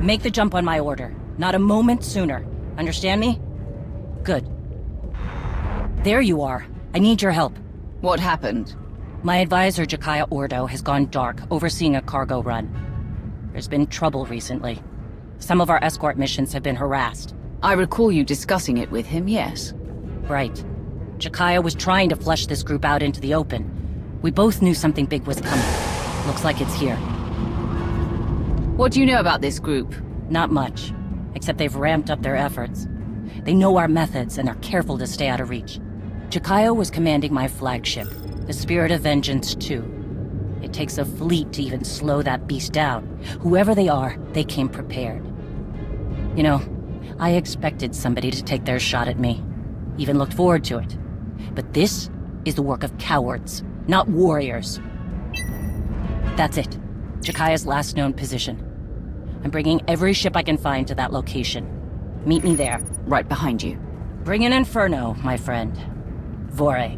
Make the jump on my order. Not a moment sooner. Understand me? Good. There you are. I need your help. What happened? My advisor, Jakaya Ordo, has gone dark, overseeing a cargo run. There's been trouble recently. Some of our escort missions have been harassed. I recall you discussing it with him, yes. Right. Jakaya was trying to flush this group out into the open. We both knew something big was coming. Looks like it's here. What do you know about this group? Not much, except they've ramped up their efforts. They know our methods and are careful to stay out of reach. Jakaya was commanding my flagship, the Spirit of Vengeance 2. It takes a fleet to even slow that beast down. Whoever they are, they came prepared. You know, I expected somebody to take their shot at me. Even looked forward to it. But this is the work of cowards, not warriors. That's it. Jakaya's last known position. I'm bringing every ship I can find to that location. Meet me there. Right behind you. Bring an inferno, my friend. Vore.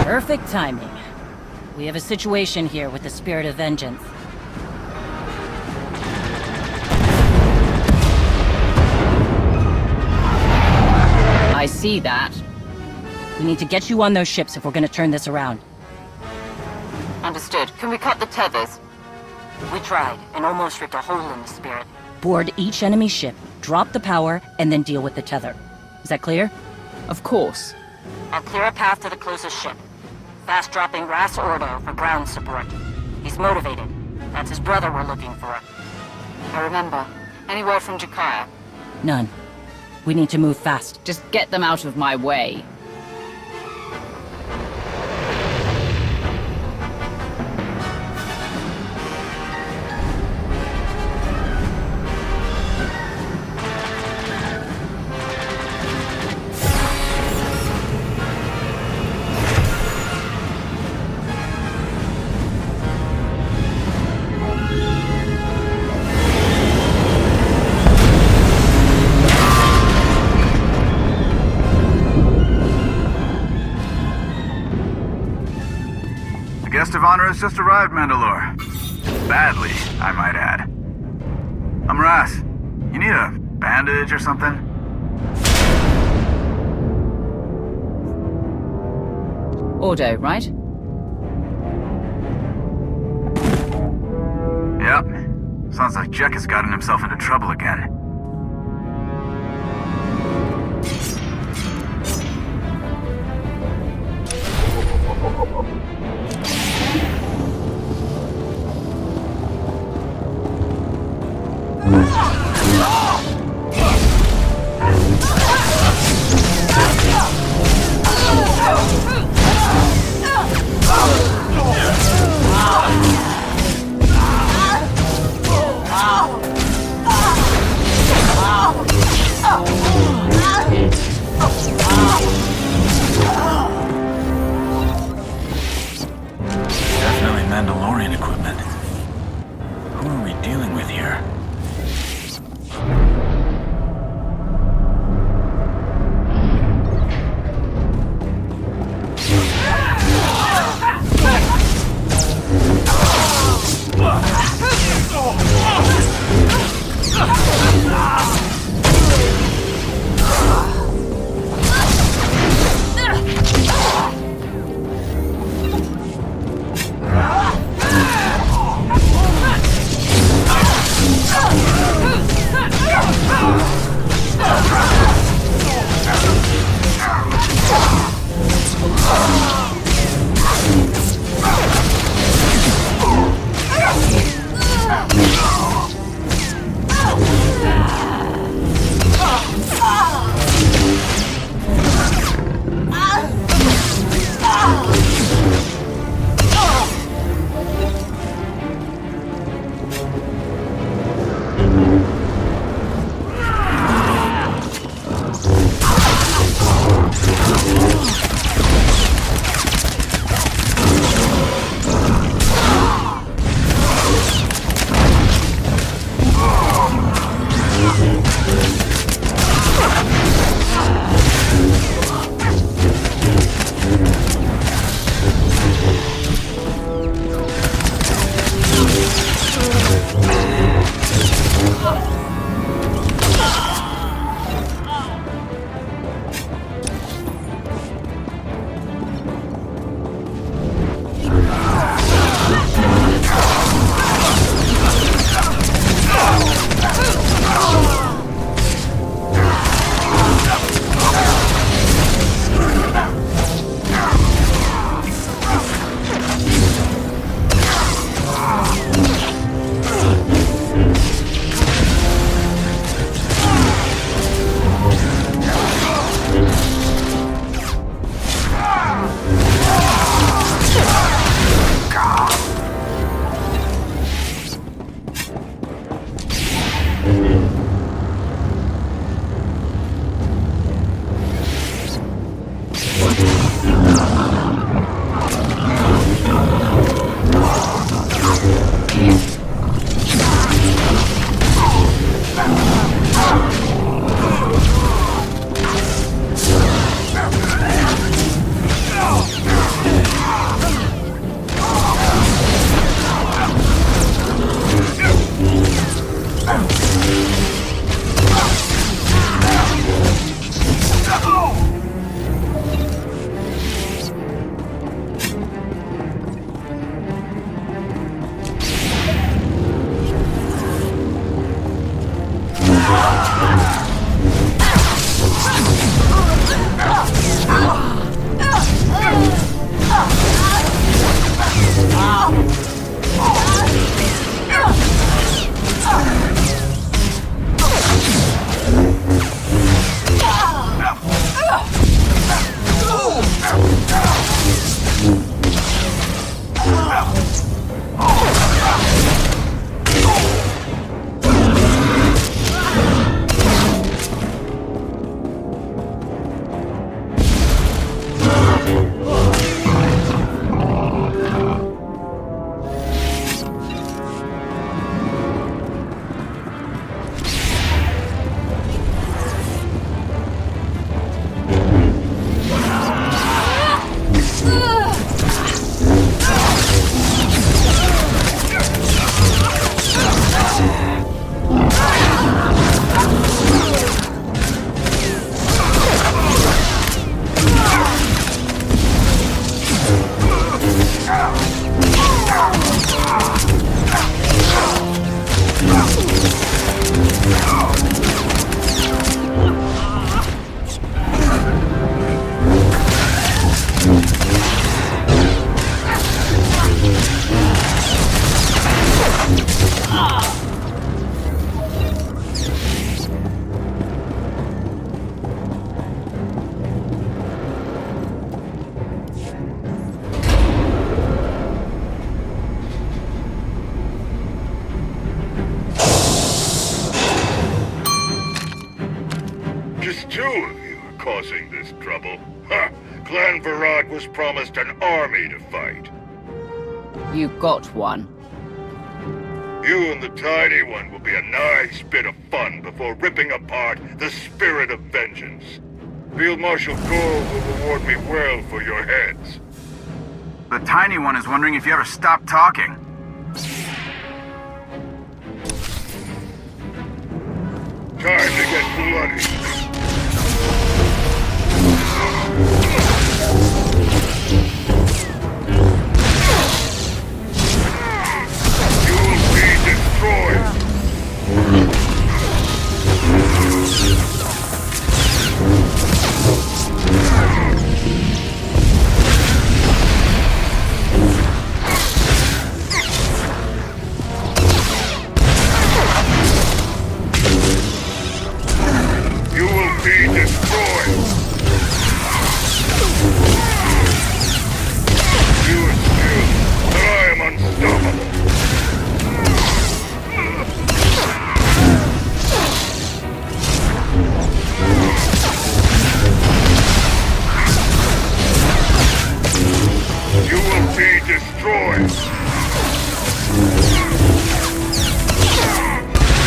Perfect timing. We have a situation here with the Spirit of Vengeance. I see that. We need to get you on those ships if we're gonna turn this around. Understood. Can we cut the tethers? We tried, and almost ripped a hole in the Spirit. Board each enemy ship, drop the power, and then deal with the tether. Is that clear? Of course. I'll clear a path to the closest ship. Fast-dropping Ras Ordo for ground support. He's motivated. That's his brother we're looking for. I remember. Any word from Jakaya? None. We need to move fast. Just get them out of my way. Guest of honor has just arrived, Mandalore. Badly, I might add. I'm Ras. You need a bandage or something? Ordo, right? Yep. Sounds like Jek has gotten himself into trouble again. Just two of you are causing this trouble. Ha! Clan Varad was promised an army to fight. You got one. You and the tiny one will be a nice bit of fun before ripping apart the spirit of vengeance. Field Marshal Gore will reward me well for your heads. The tiny one is wondering if you ever stop talking. Time to get bloody. You will be destroyed. You will be destroyed. You assume that I am unstoppable. You will be destroyed.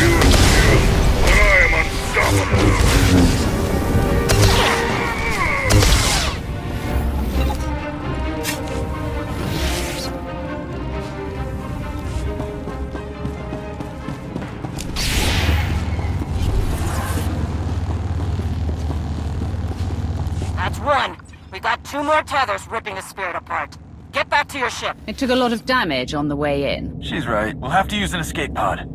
You assume that I am unstoppable. That's one. We got two more tethers ripping the spirit apart. Get back to your ship. It took a lot of damage on the way in. She's right. We'll have to use an escape pod.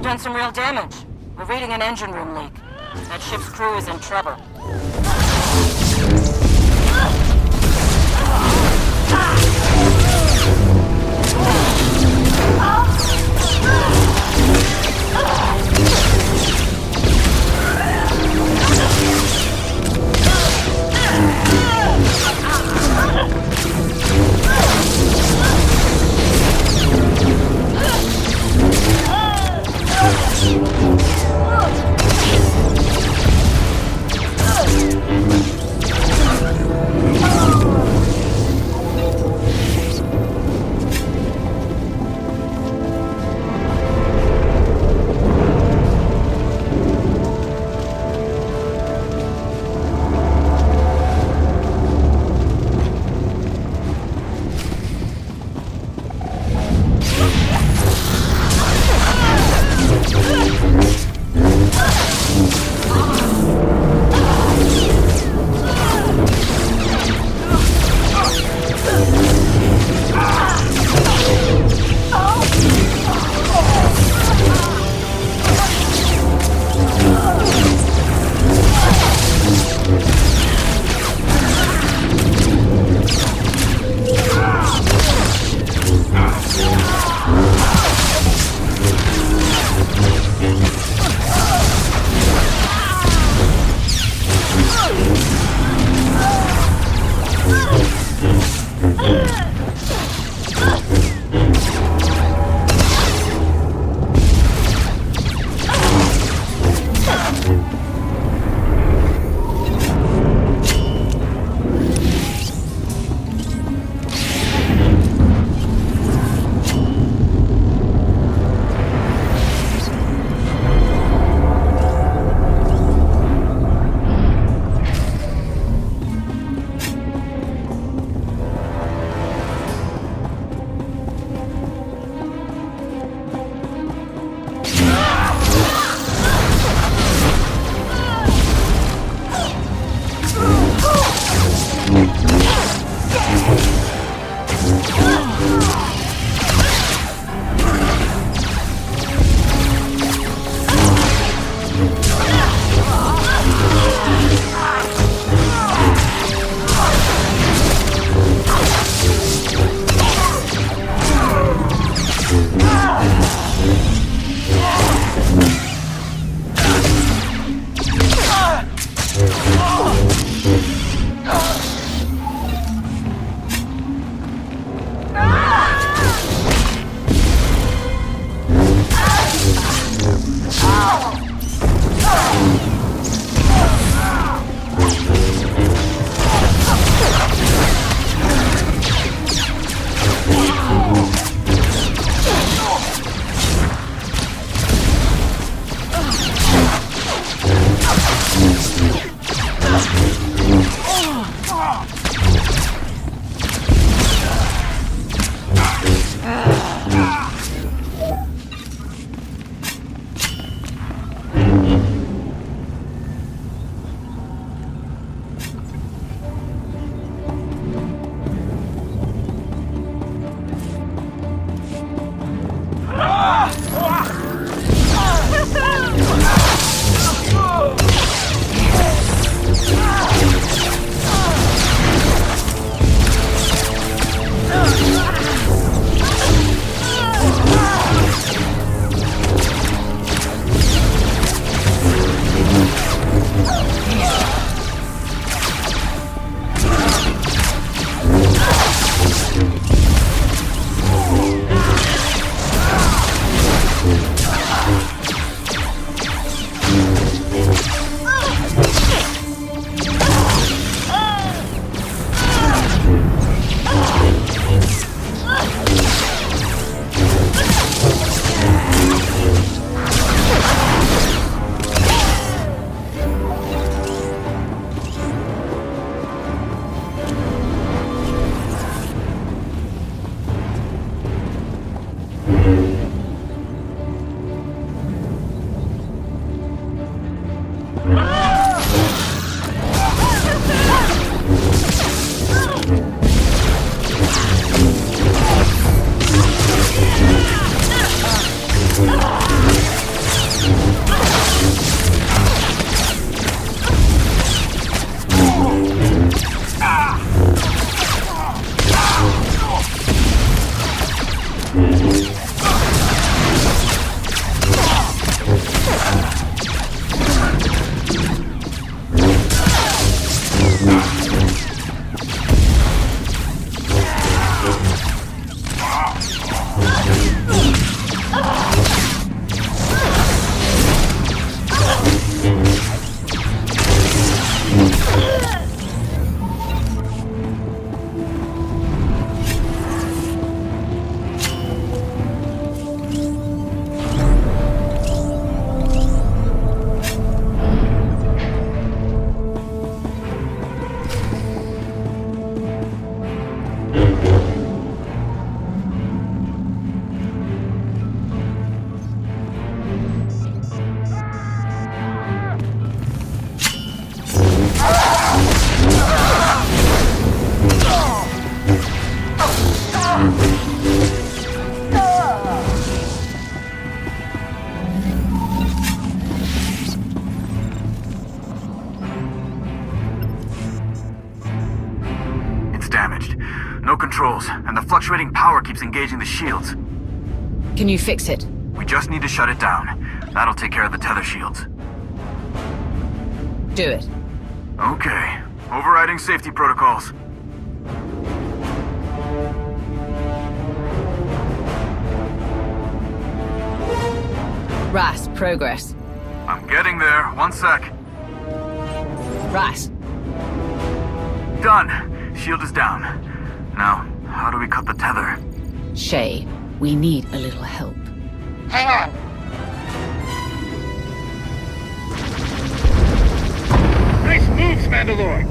Done some real damage. We're reading an engine room leak. That ship's crew is in trouble. controls, and the fluctuating power keeps engaging the shields. Can you fix it? We just need to shut it down. That'll take care of the tether shields. Do it. Okay. Overriding safety protocols. Ras, progress. I'm getting there. 1 sec. Ras, Done. Shield is down. Now, how do we cut the tether? Shay, we need a little help. Hang on. Nice moves, Mandalore.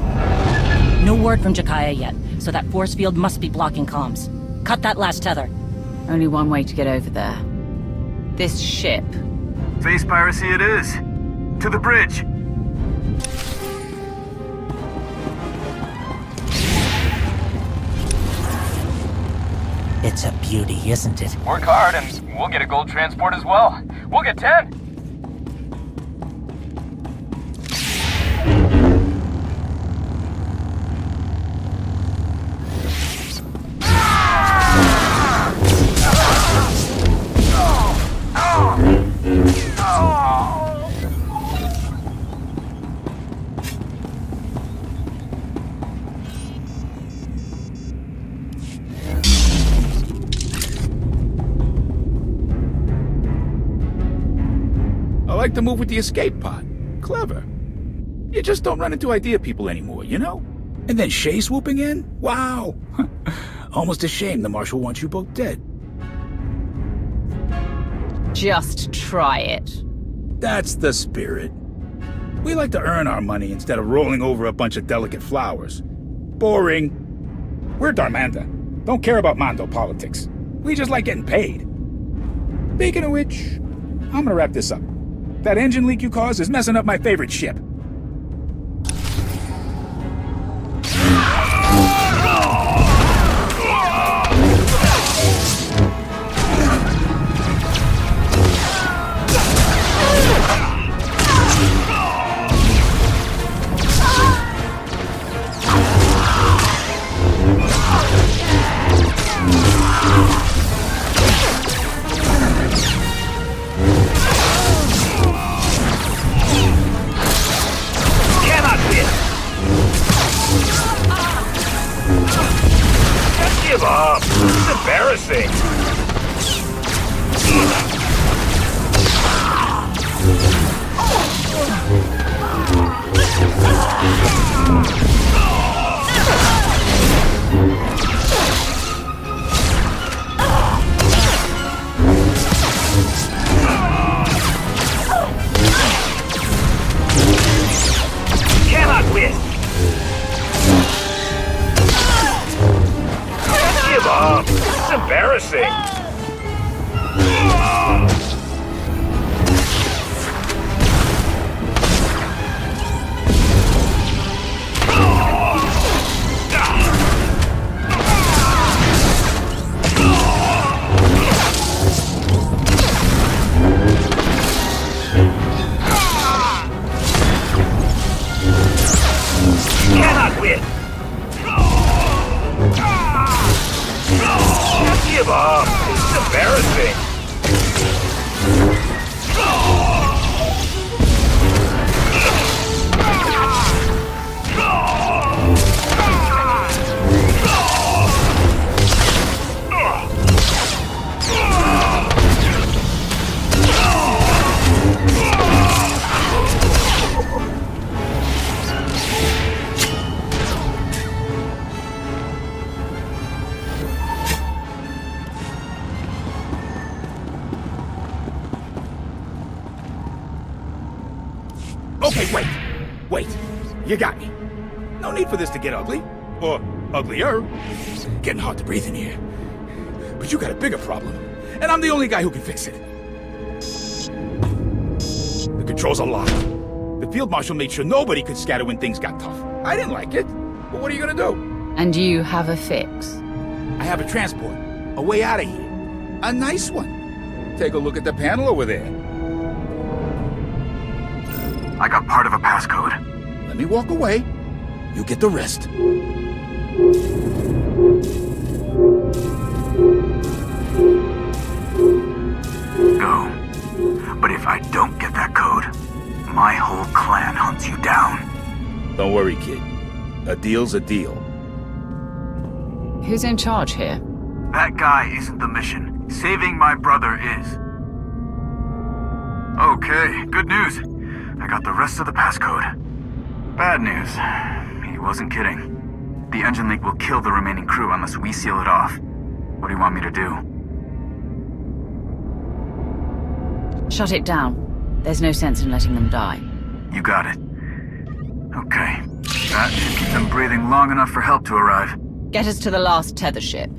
No word from Jakaya yet, so that force field must be blocking comms. Cut that last tether. Only one way to get over there. This ship. Face piracy it is. To the bridge. It's a beauty, isn't it? Work hard and we'll get a gold transport as well. We'll get 10. I like to move with the escape pod. Clever. You just don't run into idea people anymore, you know? And then Shay swooping in? Wow! Almost a shame the Marshal wants you both dead. Just try it. That's the spirit. We like to earn our money instead of rolling over a bunch of delicate flowers. Boring. We're Darmanda. Don't care about Mando politics. We just like getting paid. Speaking of which, I'm gonna wrap this up. That engine leak you caused is messing up my favorite ship. Give up. It's embarrassing. Cannot win. Give up. It's embarrassing. Cannot win. Give up. It's embarrassing. Okay, wait. You got me. No need for this to get ugly. Or uglier. Getting hard to breathe in here. But you got a bigger problem. And I'm the only guy who can fix it. The controls are locked. The Field Marshal made sure nobody could scatter when things got tough. I didn't like it. But what are you gonna do? And you have a fix. I have a transport. A way out of here. A nice one. Take a look at the panel over there. I got part of a passcode. Let me walk away. You get the rest. hunts you down. Don't worry, kid. A deal's a deal. Who's in charge here? That guy isn't the mission. Saving my brother is. Okay, good news. I got the rest of the passcode. Bad news. He wasn't kidding. The engine leak will kill the remaining crew unless we seal it off. What do you want me to do? Shut it down. There's no sense in letting them die. You got it. Okay. That should keep them breathing long enough for help to arrive. Get us to the last tether ship.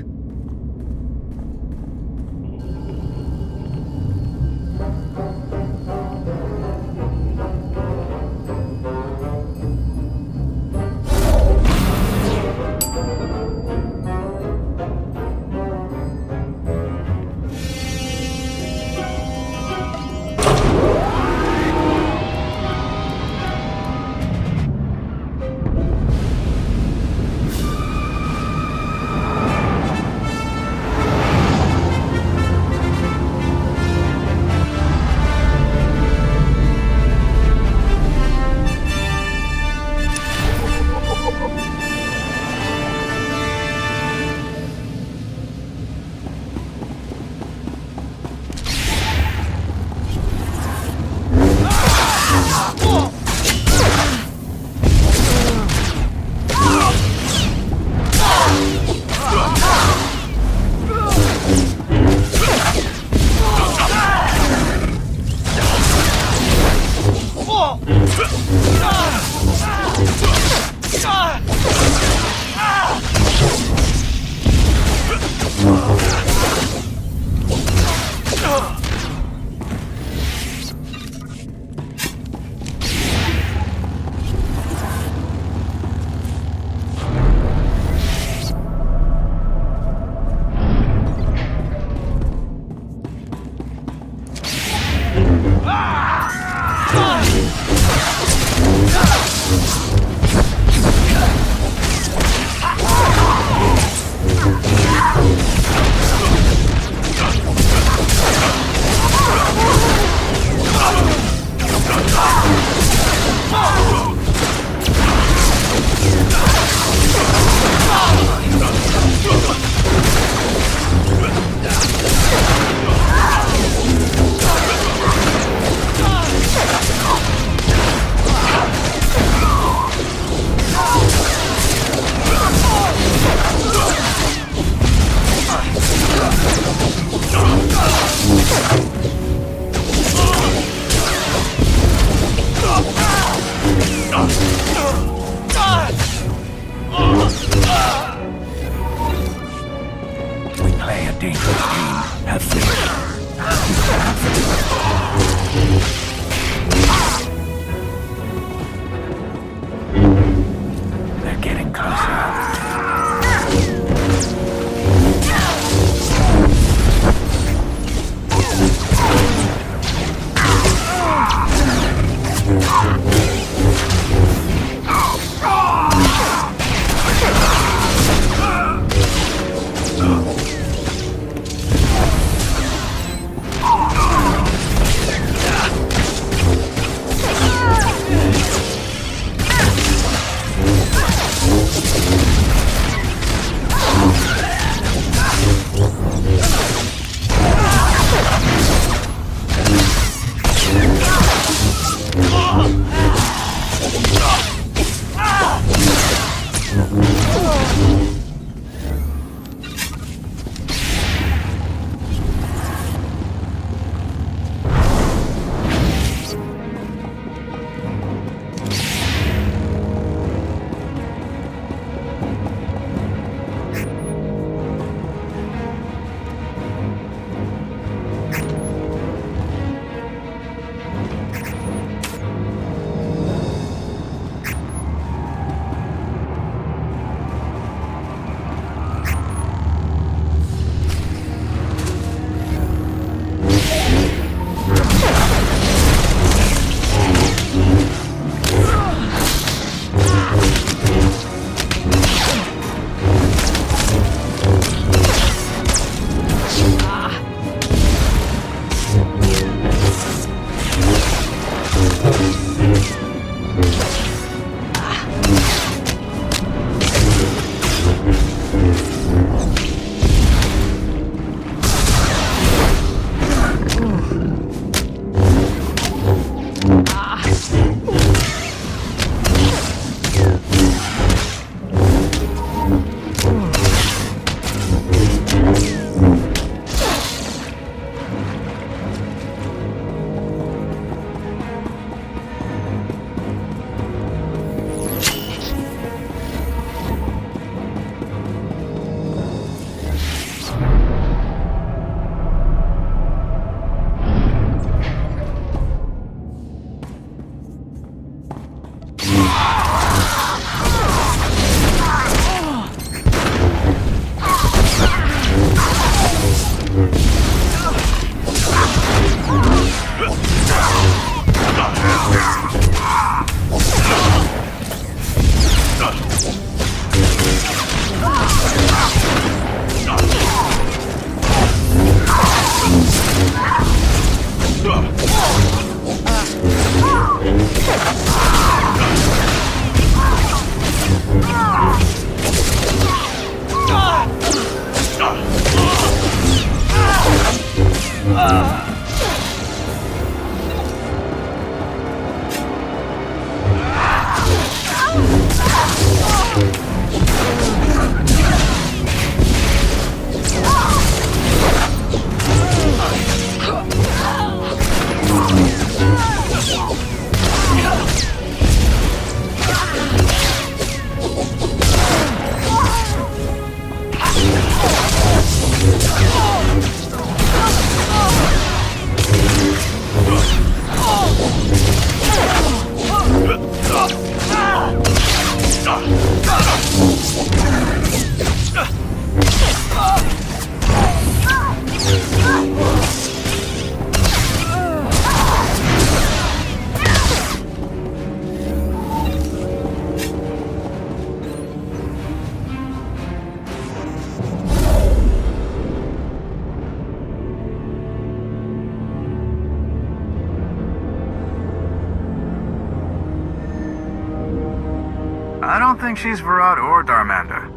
I don't think she's Varad or Darmander.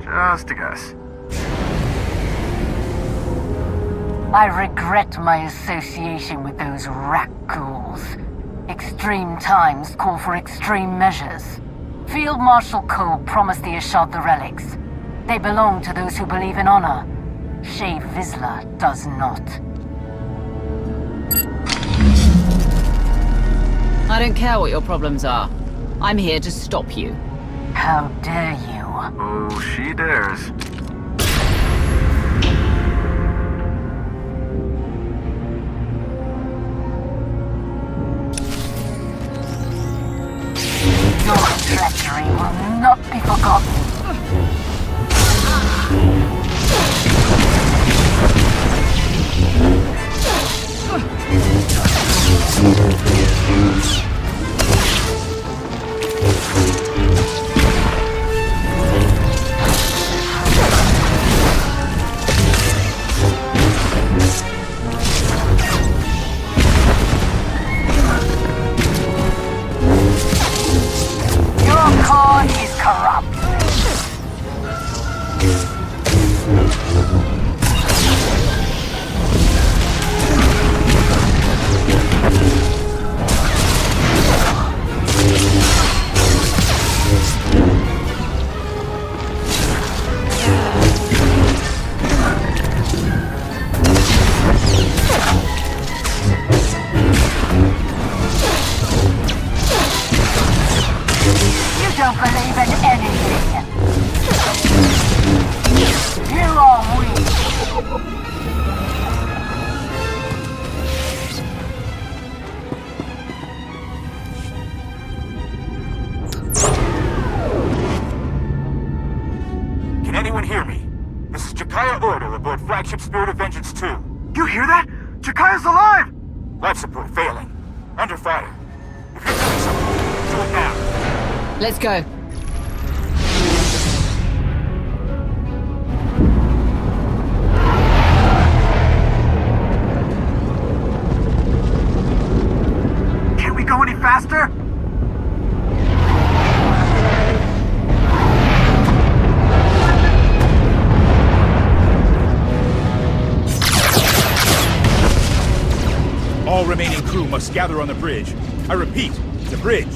Just a guess. I regret my association with those rat ghouls. Extreme times call for extreme measures. Field Marshal Cole promised the Ashad the relics. They belong to those who believe in honor. Shae Vizsla does not. I don't care what your problems are. I'm here to stop you. How dare you? Oh, she dares. Your treachery will not be forgotten. Your core is corrupt. You don't believe in anything. You are weak. Can anyone hear me? This is Jakaya Ordo aboard Flagship Spirit of Vengeance 2. You hear that? Jakaya's alive! Life support failing. Under fire. If you're doing something, do it now. Let's go. Can't we go any faster? All remaining crew must gather on the bridge. I repeat, the bridge.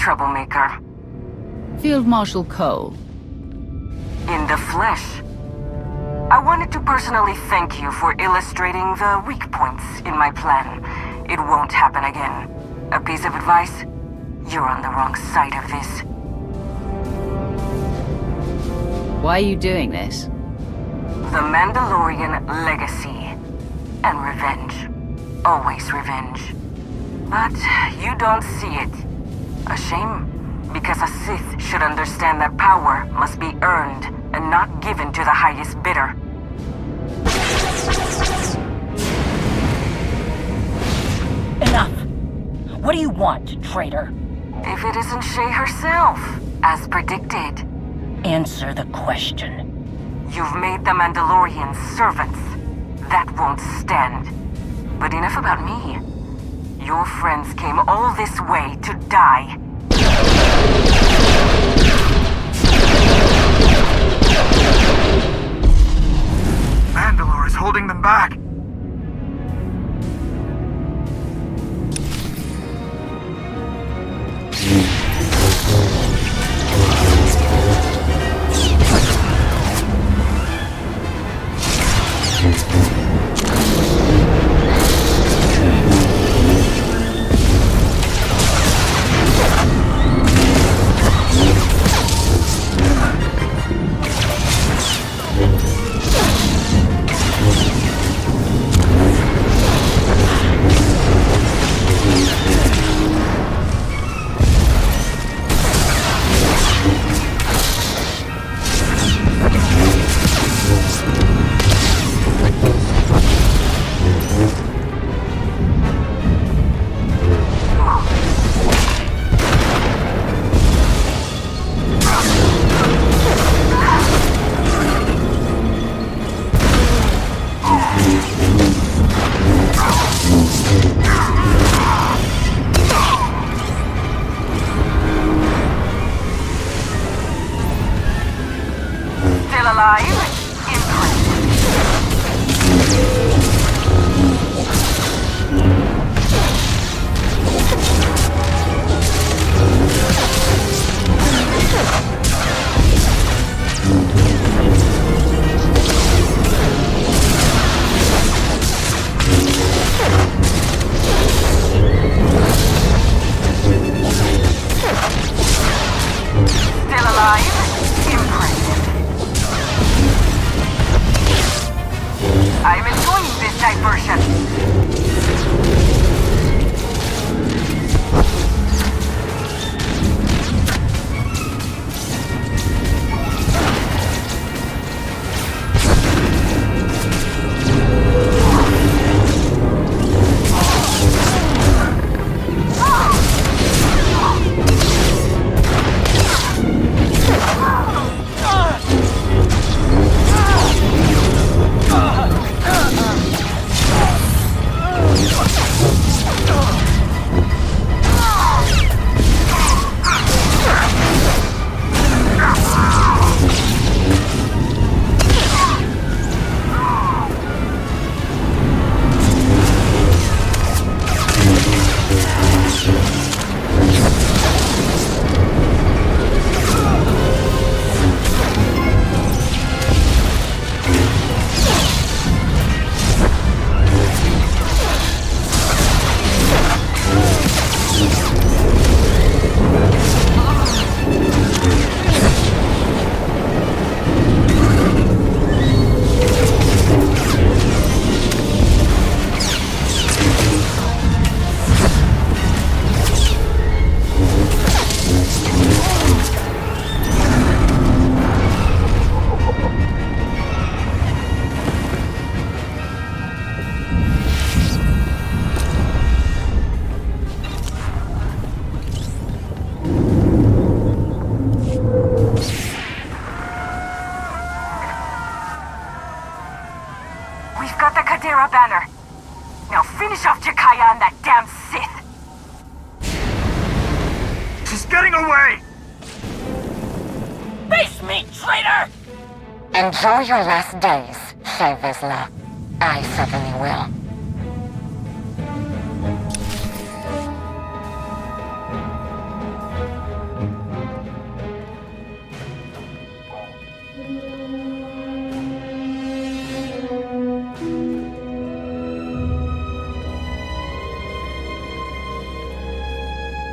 troublemaker. Field Marshal Cole. In the flesh. I wanted to personally thank you for illustrating the weak points in my plan. It won't happen again. A piece of advice? You're on the wrong side of this. Why are you doing this? The Mandalorian legacy. And revenge. Always revenge. But you don't see it. A shame, because a Sith should understand that power must be earned and not given to the highest bidder. Enough! What do you want, traitor? If it isn't Shay herself, as predicted. Answer the question. You've made the Mandalorians servants. That won't stand. But enough about me. Your friends came all this way to die. Mandalore is holding them back. Banner. Now finish off Jakaya and that damn Sith. She's getting away! Face me, traitor! Enjoy your last days, Shay Vizsla. I certainly will.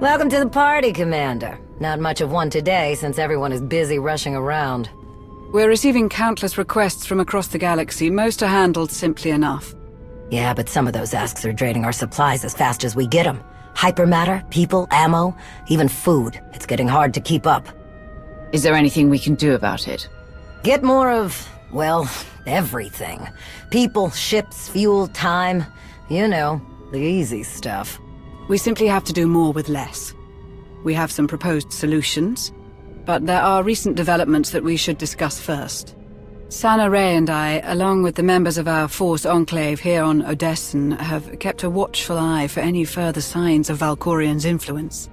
Welcome to the party, Commander. Not much of one today, since everyone is busy rushing around. We're receiving countless requests from across the galaxy. Most are handled simply enough. Yeah, but some of those asks are draining our supplies as fast as we get them. Hypermatter, people, ammo, even food. It's getting hard to keep up. Is there anything we can do about it? Get more of, well, everything. People, ships, fuel, time. You know, the easy stuff. We simply have to do more with less. We have some proposed solutions, but there are recent developments that we should discuss first. Sana Ray and I, along with the members of our Force Enclave here on Odessen, have kept a watchful eye for any further signs of Valkorian's influence.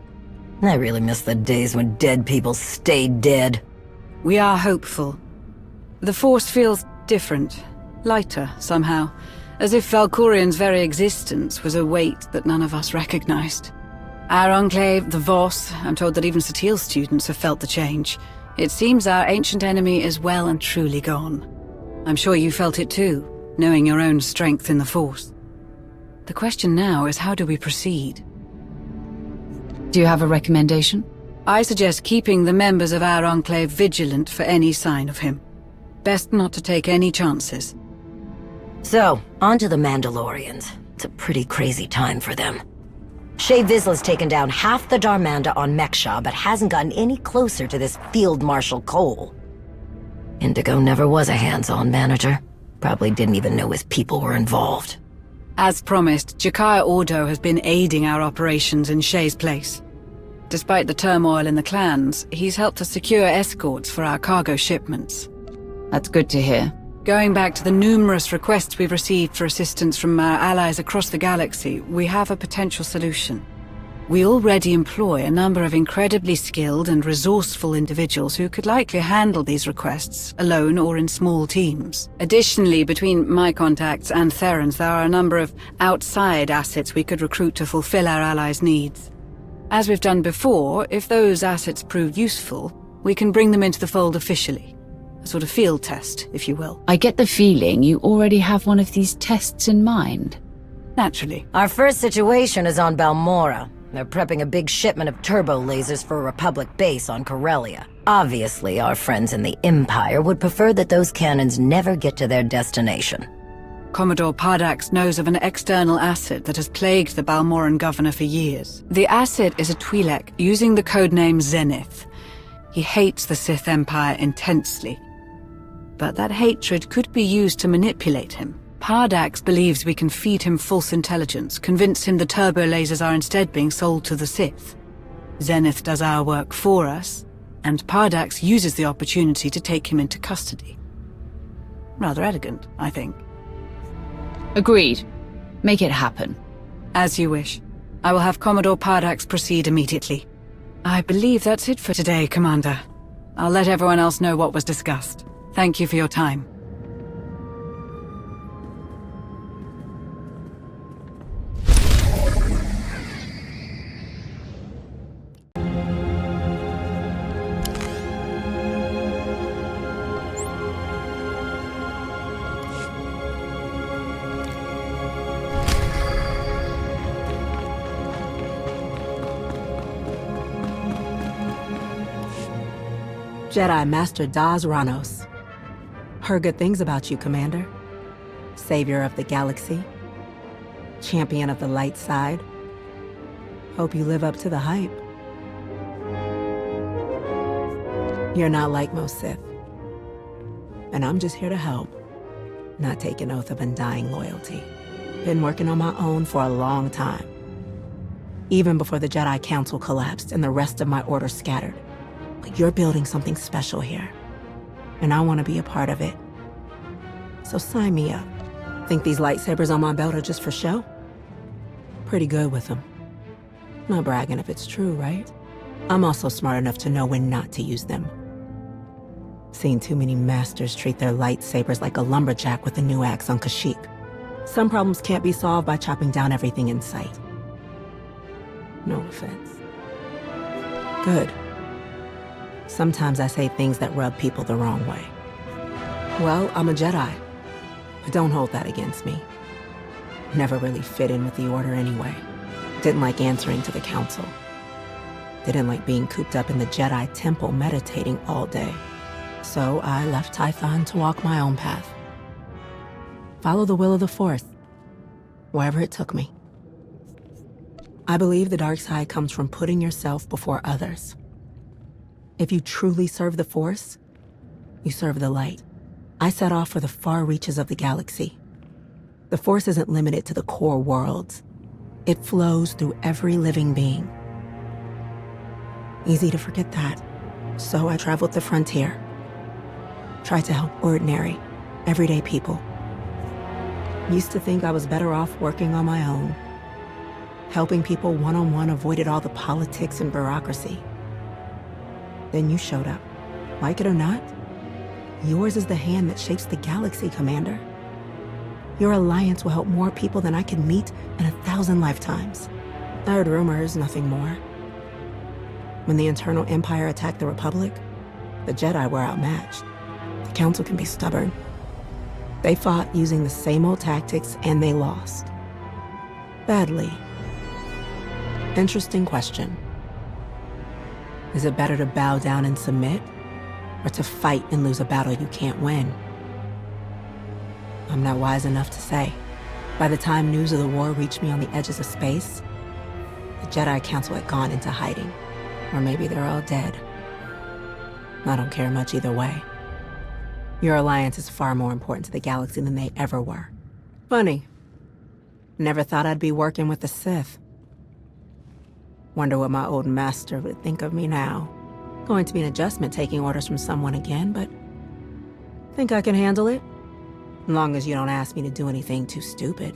I really miss the days when dead people stayed dead. We are hopeful. The Force feels different, lighter somehow, as if Valkorian's very existence was a weight that none of us recognized. Our Enclave, the Voss, I'm told that even Satil students have felt the change. It seems our ancient enemy is well and truly gone. I'm sure you felt it too, knowing your own strength in the Force. The question now is, how do we proceed? Do you have a recommendation? I suggest keeping the members of our Enclave vigilant for any sign of him. Best not to take any chances. So, on to the Mandalorians. It's a pretty crazy time for them. Shae Vizsla's taken down half the Darmanda on Mek-Sha, but hasn't gotten any closer to this Field Marshal Cole. Indigo never was a hands-on manager. Probably didn't even know his people were involved. As promised, Jakaya Ordo has been aiding our operations in Shae's place. Despite the turmoil in the clans, he's helped us secure escorts for our cargo shipments. That's good to hear. Going back to the numerous requests we've received for assistance from our allies across the galaxy, we have a potential solution. We already employ a number of incredibly skilled and resourceful individuals who could likely handle these requests, alone or in small teams. Additionally, between my contacts and Theron's, there are a number of outside assets we could recruit to fulfill our allies' needs. As we've done before, if those assets prove useful, we can bring them into the fold officially. A sort of field test, if you will. I get the feeling you already have one of these tests in mind. Naturally. Our first situation is on Balmorra. They're prepping a big shipment of turbo lasers for a Republic base on Corellia. Obviously, our friends in the Empire would prefer that those cannons never get to their destination. Commodore Pardax knows of an external asset that has plagued the Balmorran governor for years. The asset is a Twi'lek using the codename Zenith. He hates the Sith Empire intensely. But that hatred could be used to manipulate him. Pardax believes we can feed him false intelligence, convince him the turbo lasers are instead being sold to the Sith. Zenith does our work for us, and Pardax uses the opportunity to take him into custody. Rather elegant, I think. Agreed. Make it happen. As you wish. I will have Commodore Pardax proceed immediately. I believe that's it for today, Commander. I'll let everyone else know what was discussed. Thank you for your time. Jedi Master Daz Ranos. Heard good things about you, Commander. Savior of the galaxy. Champion of the light side. Hope you live up to the hype. You're not like most Sith. And I'm just here to help. Not take an oath of undying loyalty. Been working on my own for a long time. Even before the Jedi Council collapsed and the rest of my order scattered. But you're building something special here. And I want to be a part of it. So sign me up. Think these lightsabers on my belt are just for show? Pretty good with them. Not bragging if it's true, right? I'm also smart enough to know when not to use them. Seen too many masters treat their lightsabers like a lumberjack with a new axe on Kashyyyk. Some problems can't be solved by chopping down everything in sight. No offense. Good. Sometimes I say things that rub people the wrong way. Well, I'm a Jedi, but don't hold that against me. Never really fit in with the Order anyway. Didn't like answering to the Council. Didn't like being cooped up in the Jedi Temple meditating all day. So I left Tython to walk my own path. Follow the will of the Force, wherever it took me. I believe the dark side comes from putting yourself before others. If you truly serve the Force, you serve the light. I set off for the far reaches of the galaxy. The Force isn't limited to the core worlds. It flows through every living being. Easy to forget that. So I traveled the frontier. Tried to help ordinary, everyday people. Used to think I was better off working on my own. Helping people one-on-one avoided all the politics and bureaucracy. Then you showed up. Like it or not, yours is the hand that shapes the galaxy, Commander. Your alliance will help more people than I could meet in 1,000 lifetimes. I heard rumors, nothing more. When the Eternal Empire attacked the Republic, the Jedi were outmatched. The Council can be stubborn. They fought using the same old tactics, and they lost. Badly. Interesting question. Is it better to bow down and submit, or to fight and lose a battle you can't win? I'm not wise enough to say. By the time news of the war reached me on the edges of space, the Jedi Council had gone into hiding. Or maybe they're all dead. I don't care much either way. Your alliance is far more important to the galaxy than they ever were. Funny. Never thought I'd be working with the Sith. Wonder what my old master would think of me now. Going to be an adjustment taking orders from someone again, but think I can handle it? As long as you don't ask me to do anything too stupid.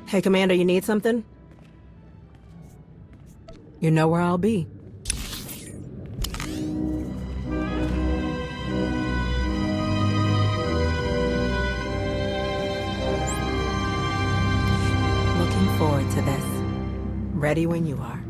Hey, Commander, you need something? You know where I'll be. Looking forward to this. Ready when you are.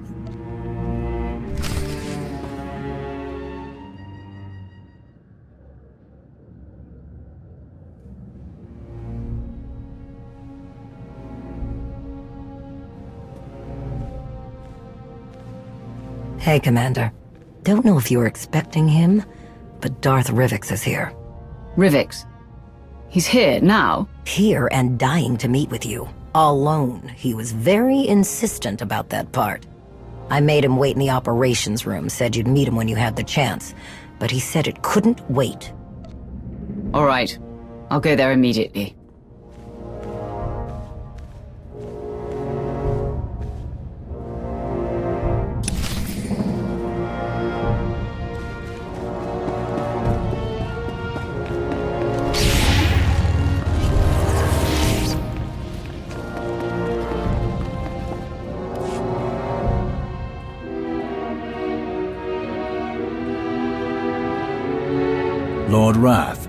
Hey, Commander. Don't know if you were expecting him, but Darth Rivix is here. Rivix? He's here now? Here and dying to meet with you. Alone. He was very insistent about that part. I made him wait in the operations room, said you'd meet him when you had the chance, but he said it couldn't wait. All right. I'll go there immediately. Lord Wrath,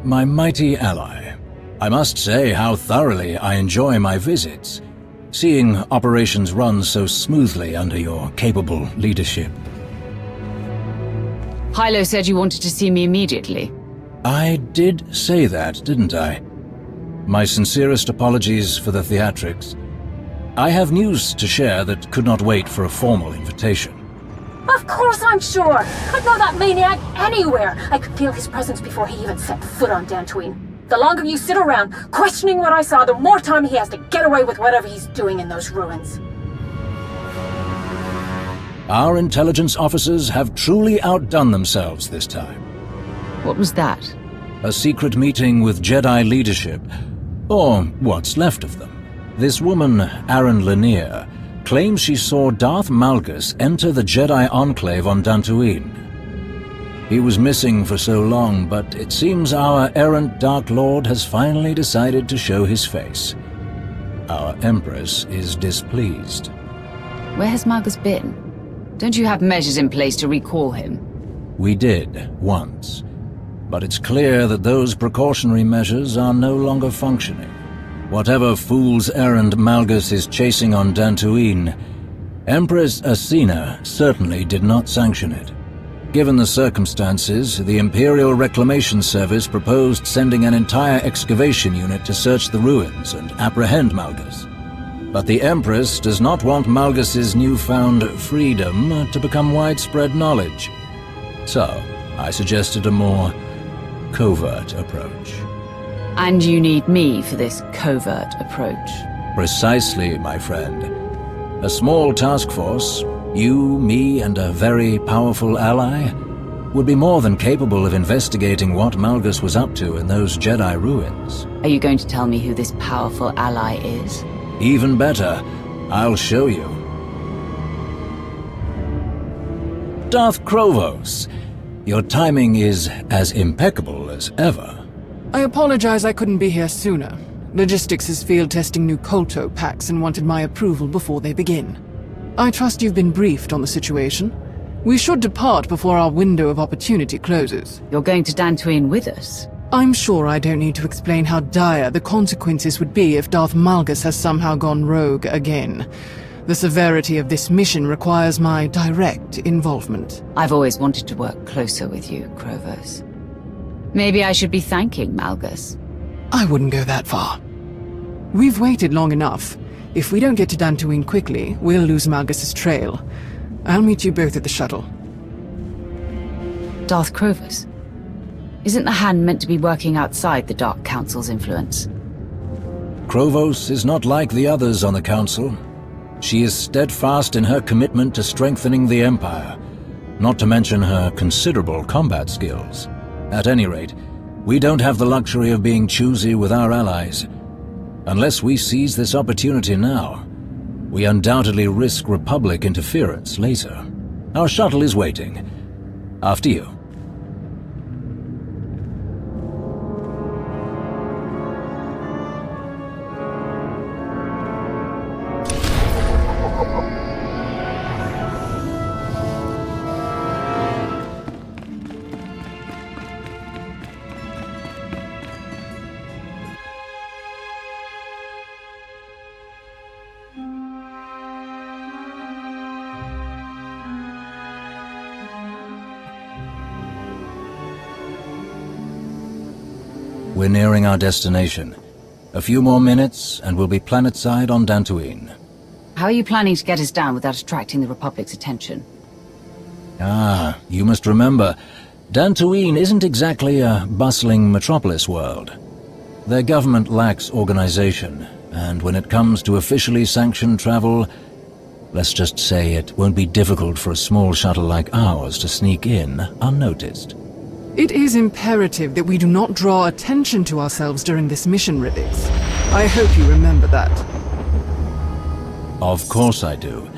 my mighty ally. I must say how thoroughly I enjoy my visits, seeing operations run so smoothly under your capable leadership. Hylo said you wanted to see me immediately. I did say that, didn't I? My sincerest apologies for the theatrics. I have news to share that could not wait for a formal invitation. Of course I'm sure! I'd know that maniac anywhere! I could feel his presence before he even set foot on Dantooine. The longer you sit around, questioning what I saw, the more time he has to get away with whatever he's doing in those ruins. Our intelligence officers have truly outdone themselves this time. What was that? A secret meeting with Jedi leadership, or what's left of them. This woman, Aaron Lanier, claims she saw Darth Malgus enter the Jedi Enclave on Dantooine. He was missing for so long, but it seems our errant Dark Lord has finally decided to show his face. Our Empress is displeased. Where has Malgus been? Don't you have measures in place to recall him? We did, once. But it's clear that those precautionary measures are no longer functioning. Whatever fool's errand Malgus is chasing on Dantooine, Empress Acina certainly did not sanction it. given the circumstances, the Imperial Reclamation Service proposed sending an entire excavation unit to search the ruins and apprehend Malgus. But the Empress does not want Malgus's newfound freedom to become widespread knowledge. So, I suggested a more covert approach. And you need me for this covert approach. Precisely, my friend. A small task force, you, me, and a very powerful ally, would be more than capable of investigating what Malgus was up to in those Jedi ruins. Are you going to tell me who this powerful ally is? Even better, I'll show you. Darth Krovos, your timing is as impeccable as ever. I apologize I couldn't be here sooner. Logistics is field testing new Kolto packs and wanted my approval before they begin. I trust you've been briefed on the situation. We should depart before our window of opportunity closes. You're going to Dantooine with us? I'm sure I don't need to explain how dire the consequences would be if Darth Malgus has somehow gone rogue again. The severity of this mission requires my direct involvement. I've always wanted to work closer with you, Krovos. Maybe I should be thanking Malgus. I wouldn't go that far. We've waited long enough. If we don't get to Dantooine quickly, we'll lose Malgus's trail. I'll meet you both at the shuttle. Darth Krovos? Isn't the Hand meant to be working outside the Dark Council's influence? Krovos is not like the others on the Council. She is steadfast in her commitment to strengthening the Empire, not to mention her considerable combat skills. At any rate, we don't have the luxury of being choosy with our allies. Unless we seize this opportunity now, we undoubtedly risk Republic interference later. Our shuttle is waiting. After you. We're nearing our destination. A few more minutes, and we'll be planetside on Dantooine. How are you planning to get us down without attracting the Republic's attention? Ah, you must remember, Dantooine isn't exactly a bustling metropolis world. Their government lacks organization, and when it comes to officially sanctioned travel, let's just say it won't be difficult for a small shuttle like ours to sneak in unnoticed. It is imperative that we do not draw attention to ourselves during this mission, Ribbix. I hope you remember that. Of course I do.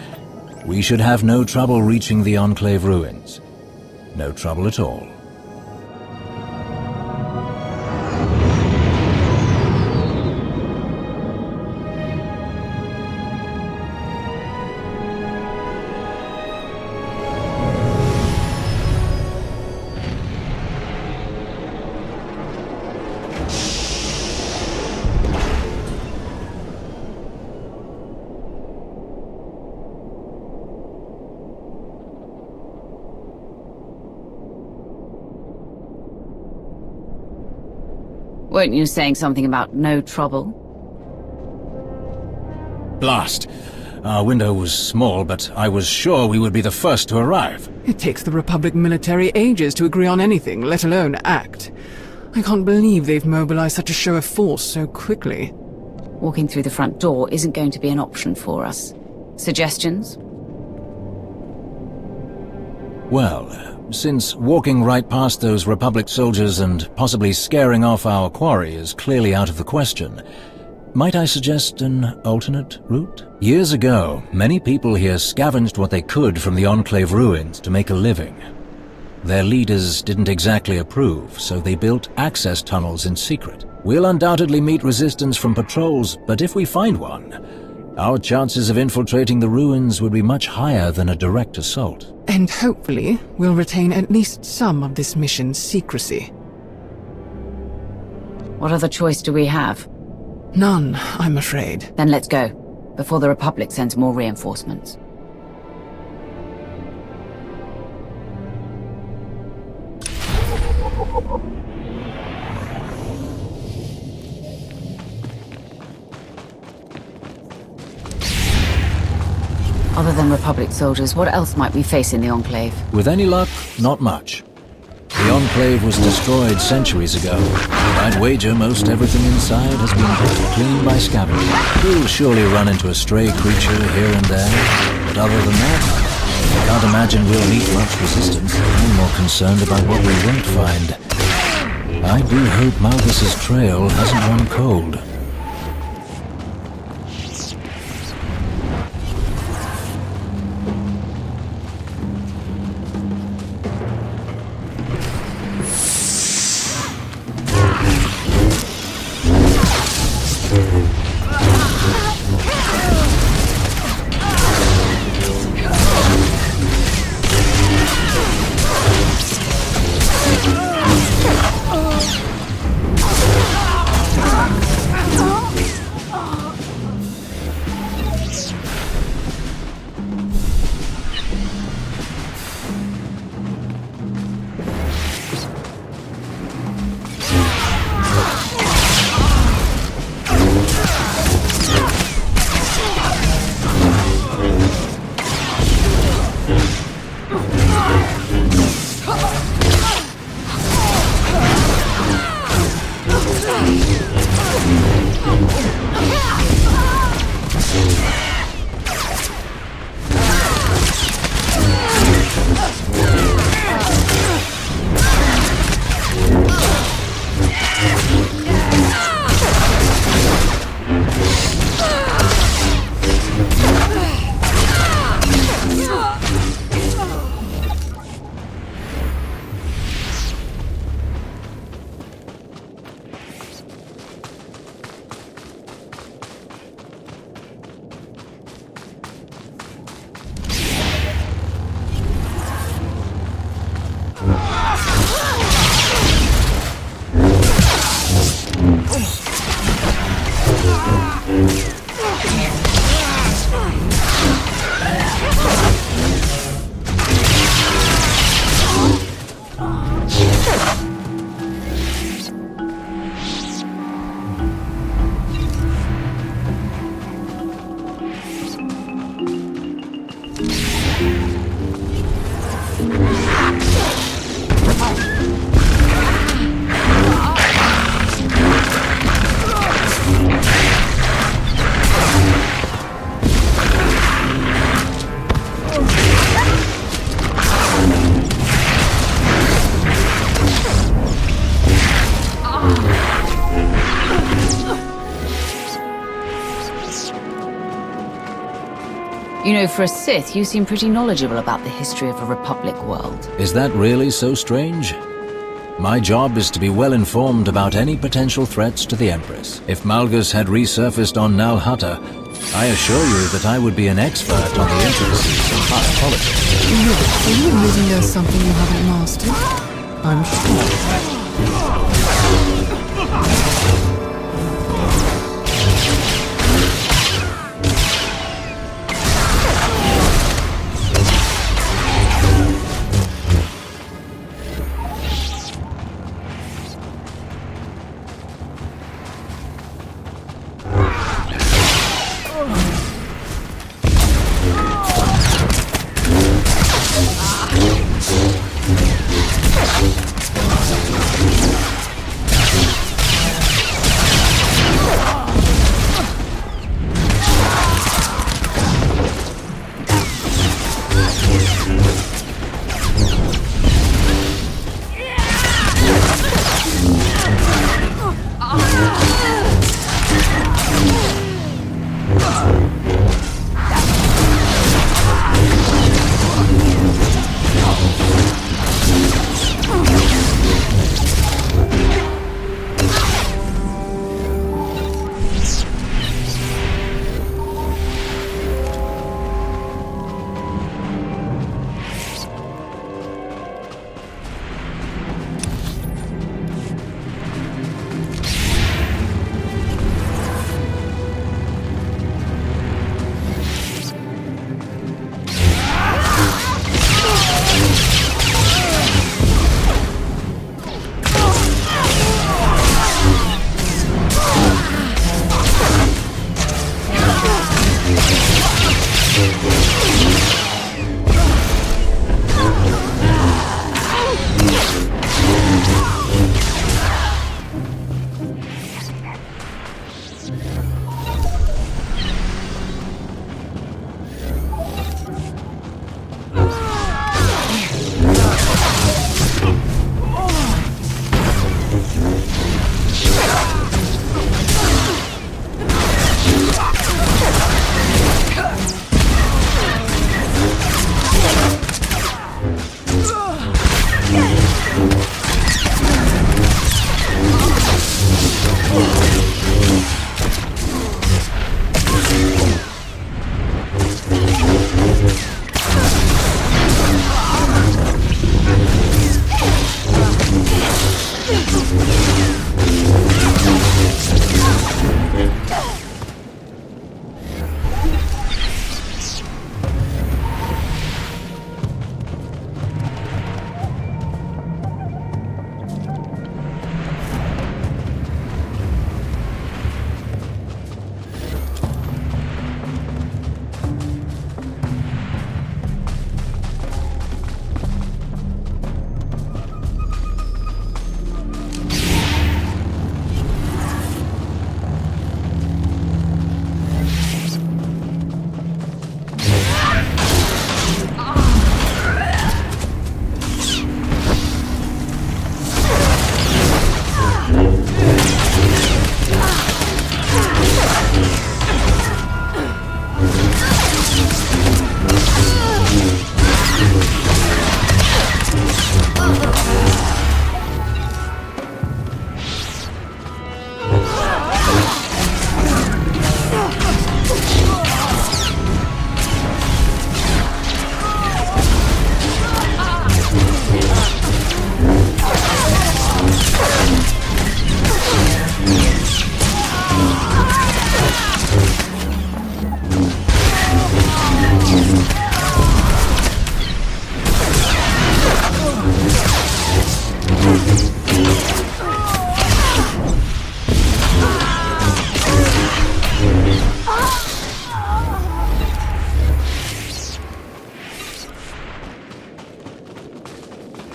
We should have no trouble reaching the Enclave ruins. No trouble at all. Weren't you saying something about no trouble? Blast! Our window was small, but I was sure we would be the first to arrive. It takes the Republic military ages to agree on anything, let alone act. I can't believe they've mobilized such a show of force so quickly. Walking through the front door isn't going to be an option for us. Suggestions? Well, since walking right past those Republic soldiers and possibly scaring off our quarry is clearly out of the question, might I suggest an alternate route? Years ago, many people here scavenged what they could from the Enclave ruins to make a living. Their leaders didn't exactly approve, so they built access tunnels in secret. We'll undoubtedly meet resistance from patrols, but if we find one, our chances of infiltrating the ruins would be much higher than a direct assault. And hopefully, we'll retain at least some of this mission's secrecy. What other choice do we have? None, I'm afraid. Then let's go, before the Republic sends more reinforcements. Other than Republic soldiers, what else might we face in the Enclave? With any luck, not much. The Enclave was destroyed centuries ago, and I'd wager most everything inside has been picked clean by scavengers. We'll surely run into a stray creature here and there, but other than that, I can't imagine we'll meet much resistance. I'm more concerned about what we won't find. I do hope Malgus's trail hasn't run cold. You know, for a Sith, you seem pretty knowledgeable about the history of a Republic world. Is that really so strange? My job is to be well informed about any potential threats to the Empress. If Malgus had resurfaced on Nal Hutta, I assure you that I would be an expert on the intricacies of high politics. You admitting there's something you haven't mastered? I'm sure.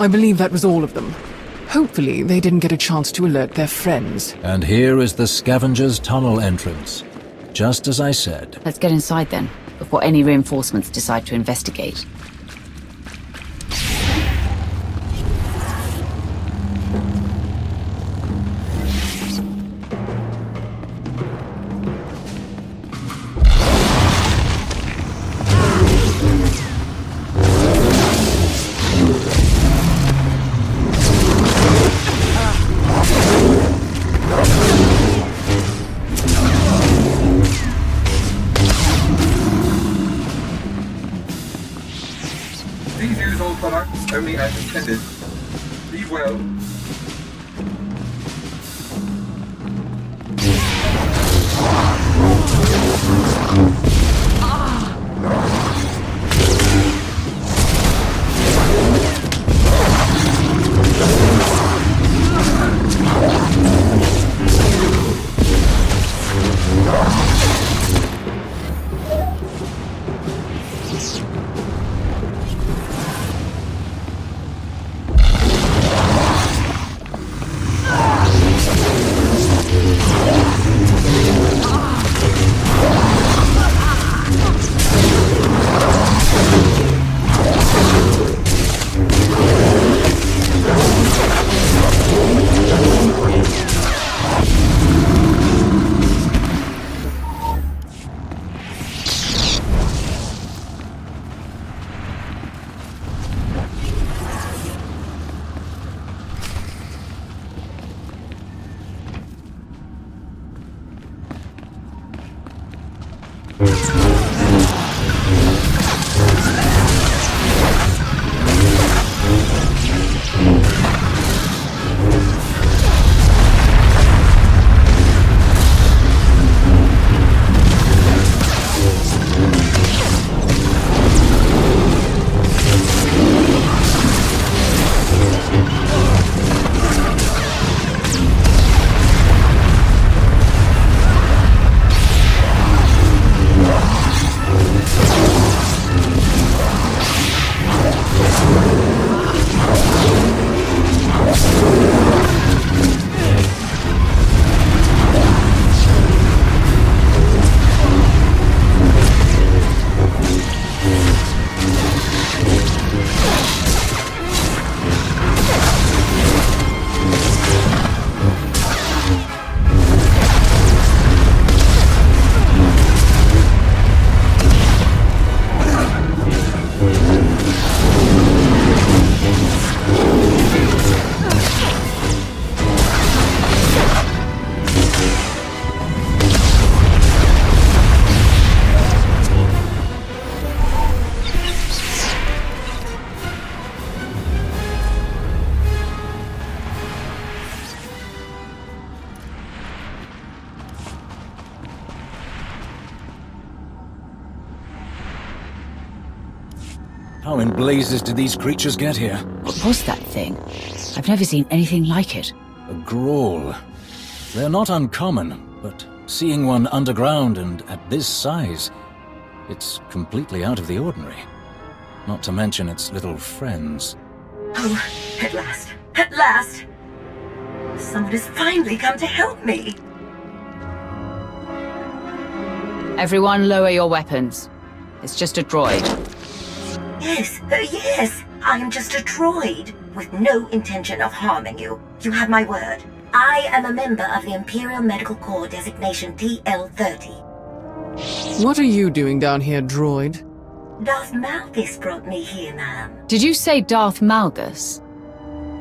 I believe that was all of them. Hopefully, they didn't get a chance to alert their friends. And here is the Scavenger's tunnel entrance. Just as I said. Let's get inside then, before any reinforcements decide to investigate. Please use all products only as intended. Be well. How in blazes did these creatures get here? What was that thing? I've never seen anything like it. A Grawl. They're not uncommon, but seeing one underground and at this size, it's completely out of the ordinary. Not to mention its little friends. Oh, at last. At last! Someone has finally come to help me. Everyone lower your weapons. It's just a droid. Yes. I am just a droid, with no intention of harming you. You have my word. I am a member of the Imperial Medical Corps designation TL-30. What are you doing down here, droid? Darth Malgus brought me here, ma'am. Did you say Darth Malgus?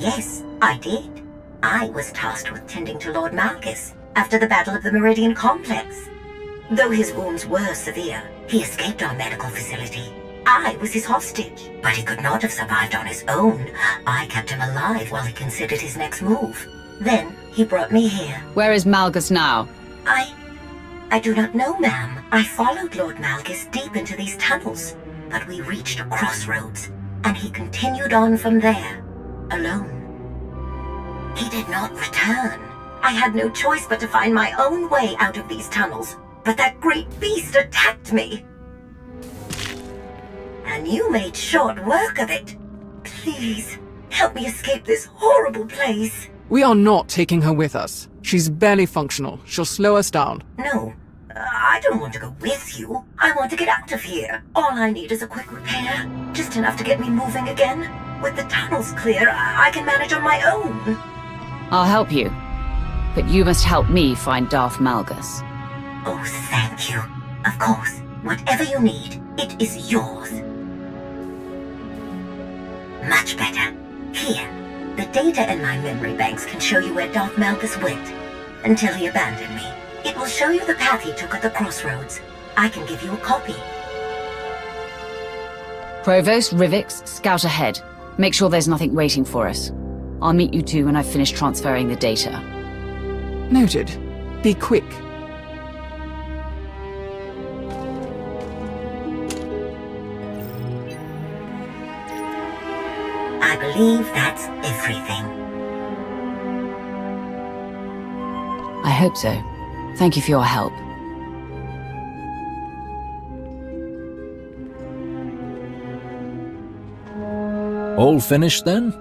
Yes, I did. I was tasked with tending to Lord Malgus after the Battle of the Meridian Complex. Though his wounds were severe, he escaped our medical facility. I was his hostage, but he could not have survived on his own. I kept him alive while he considered his next move. Then he brought me here. Where is Malgus now? I do not know, ma'am. I followed Lord Malgus deep into these tunnels, but we reached a crossroads, and he continued on from there, alone. He did not return. I had no choice but to find my own way out of these tunnels, but that great beast attacked me. And you made short work of it. Please, help me escape this horrible place. We are not taking her with us. She's barely functional. She'll slow us down. No, I don't want to go with you. I want to get out of here. All I need is a quick repair, just enough to get me moving again. With the tunnels clear, I can manage on my own. I'll help you, but you must help me find Darth Malgus. Oh, thank you. Of course, whatever you need, it is yours. Much better. Here, the data in my memory banks can show you where Darth Malgus went, until he abandoned me. It will show you the path he took at the crossroads. I can give you a copy. Provost, Rivix, scout ahead. Make sure there's nothing waiting for us. I'll meet you two when I've finished transferring the data. Noted. Be quick. I believe that's everything. I hope so. Thank you for your help. All finished then?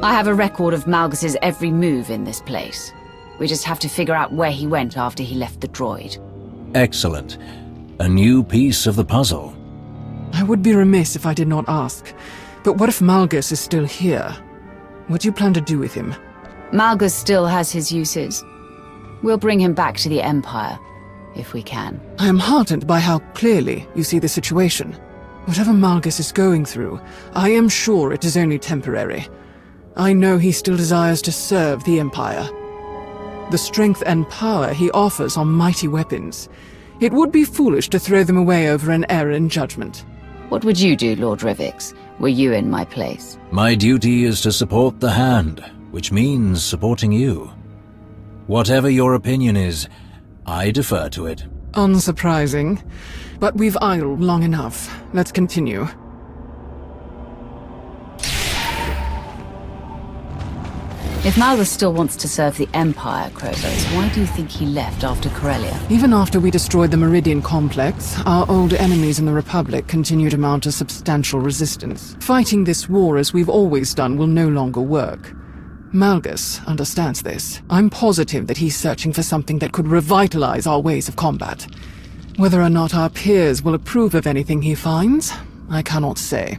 I have a record of Malgus's every move in this place. We just have to figure out where he went after he left the droid. Excellent. A new piece of the puzzle. I would be remiss if I did not ask. But what if Malgus is still here? What do you plan to do with him? Malgus still has his uses. We'll bring him back to the Empire, if we can. I am heartened by how clearly you see the situation. Whatever Malgus is going through, I am sure it is only temporary. I know he still desires to serve the Empire. The strength and power he offers are mighty weapons. It would be foolish to throw them away over an error in judgment. What would you do, Lord Rivix, were you in my place? My duty is to support the Hand, which means supporting you. Whatever your opinion is, I defer to it. Unsurprising. But we've idled long enough. Let's continue. If Malgus still wants to serve the Empire, Krobos, why do you think he left after Corellia? Even after we destroyed the Meridian Complex, our old enemies in the Republic continue to mount a substantial resistance. Fighting this war as we've always done will no longer work. Malgus understands this. I'm positive that he's searching for something that could revitalize our ways of combat. Whether or not our peers will approve of anything he finds, I cannot say.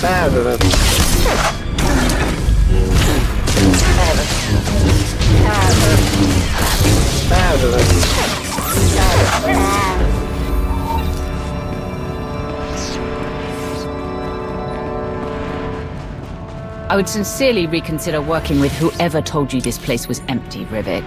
I would sincerely reconsider working with whoever told you this place was empty, Rivik.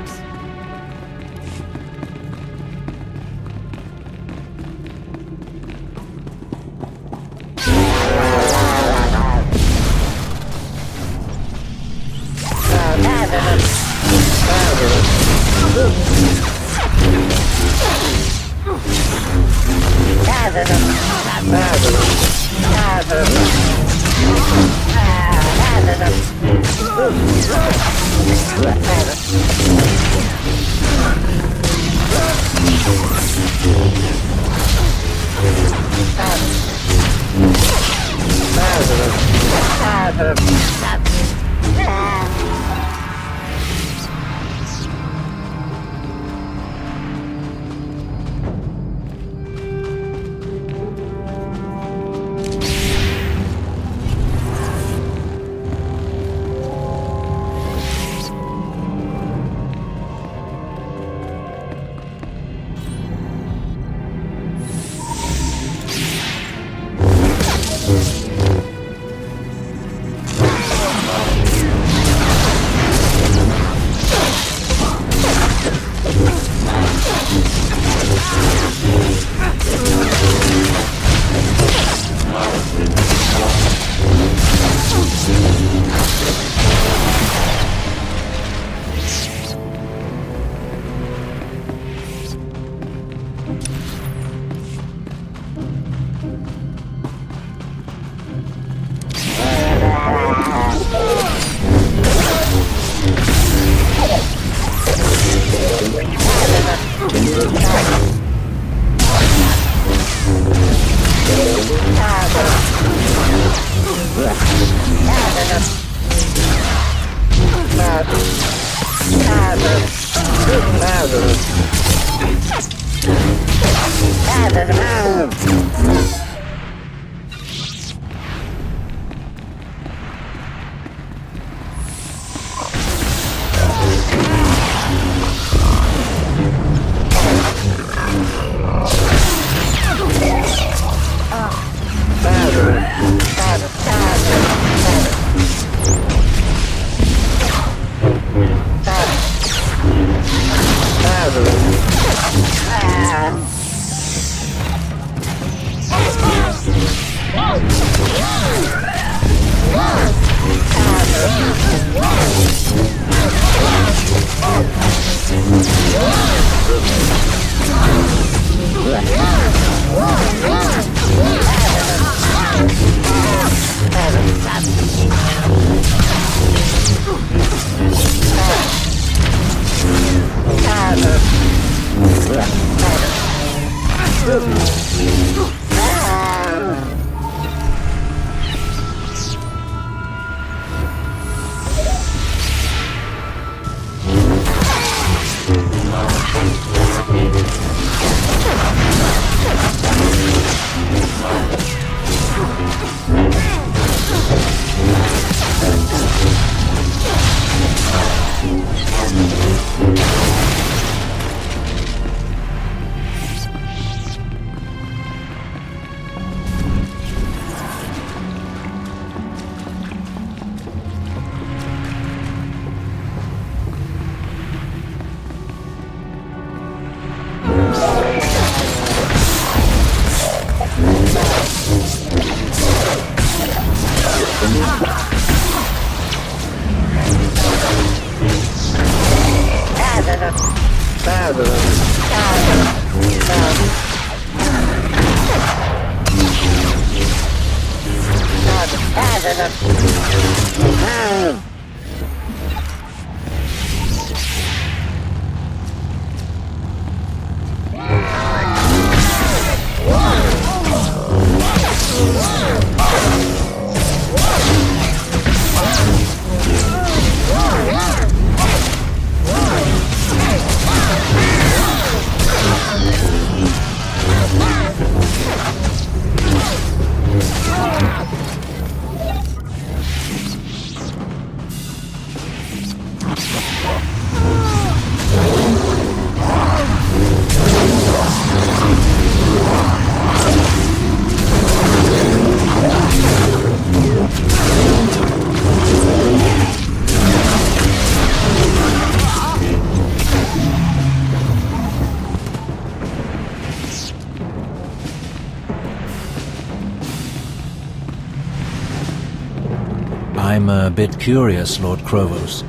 I'm a bit curious, Lord Krovos.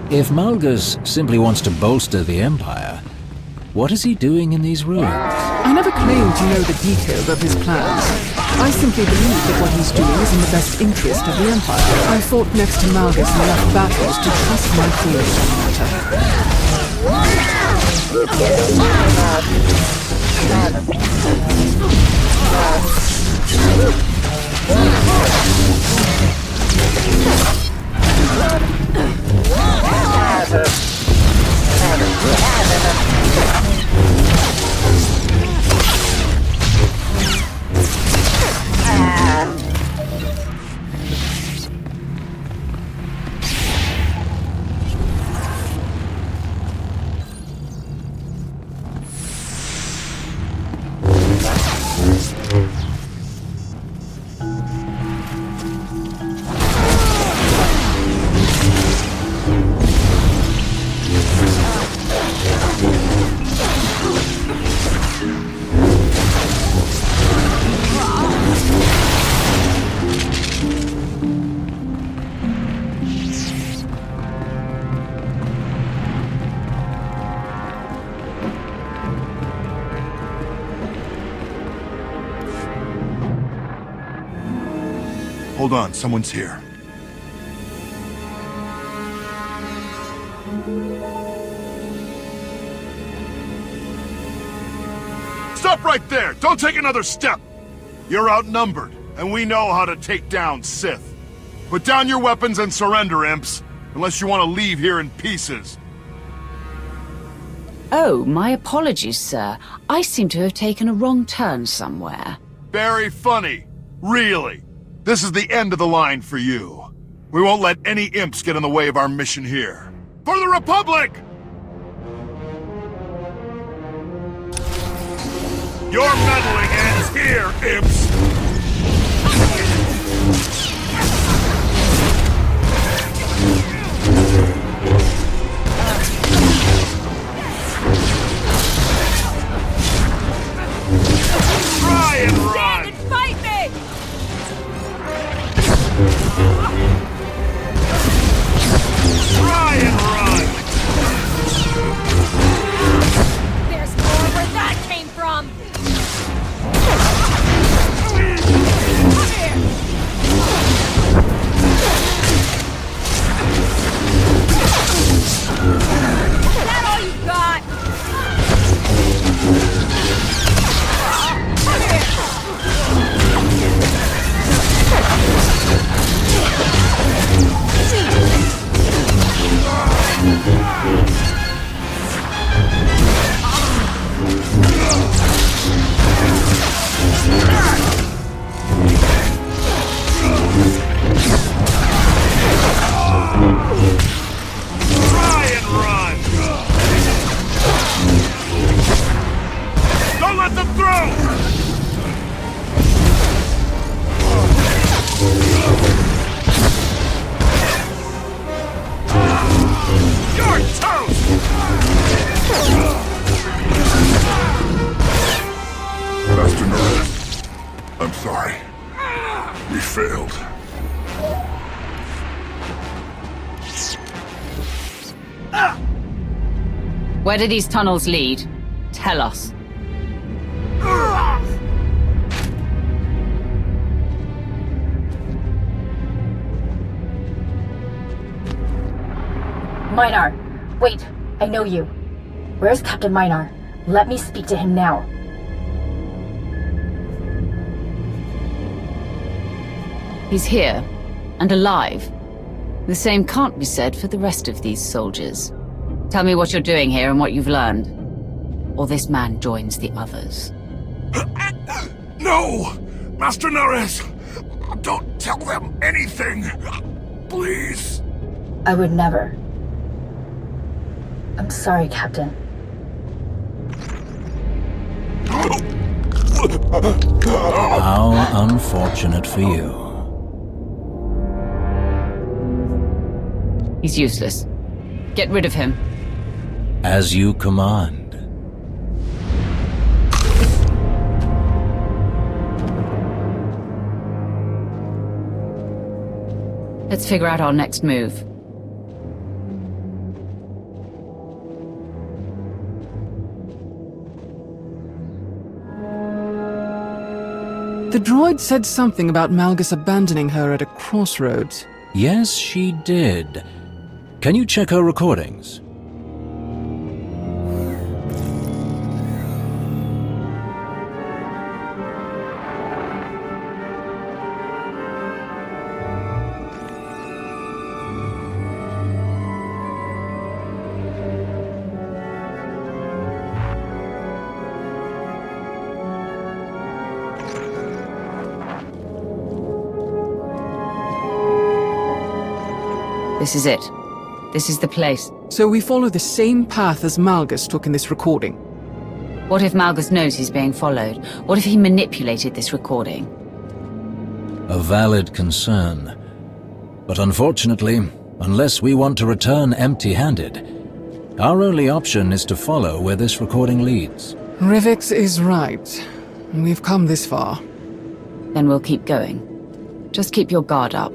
If Malgus simply wants to bolster the Empire, what is he doing in these ruins? I never claimed to know the details of his plans. I simply believe that what he's doing is in the best interest of the Empire. I fought next to Malgus in enough battles to trust my feelings on Hold on, someone's here. Stop right there! Don't take another step! You're outnumbered, and we know how to take down Sith. Put down your weapons and surrender, imps, unless you want to leave here in pieces. Oh, my apologies, sir. I seem to have taken a wrong turn somewhere. Very funny. Really. This is the end of the line for you. We won't let any imps get in the way of our mission here. For the Republic! Your meddling ends here, imps! Try and run! Stand and fight me! Try and run! There's more where that came from! Come here! Is that all you got? Come Try and run! Don't let them through! You're toast! Master Norris, I'm sorry. We failed. Where do these tunnels lead? Tell us. Minar, wait, I know you. Where's Captain Minar? Let me speak to him now. He's here, and alive. The same can't be said for the rest of these soldiers. Tell me what you're doing here and what you've learned. Or this man joins the others. No! Master Norris! Don't tell them anything! Please! I would never. I'm sorry, Captain. How unfortunate for you. He's useless. Get rid of him. As you command. Let's figure out our next move. The droid said something about Malgus abandoning her at a crossroads. Yes, she did. Can you check her recordings? This is it. This is the place. So we follow the same path as Malgus took in this recording. What if Malgus knows he's being followed? What if he manipulated this recording? A valid concern. But unfortunately, unless we want to return empty-handed, our only option is to follow where this recording leads. Rivix is right. We've come this far. Then we'll keep going. Just keep your guard up.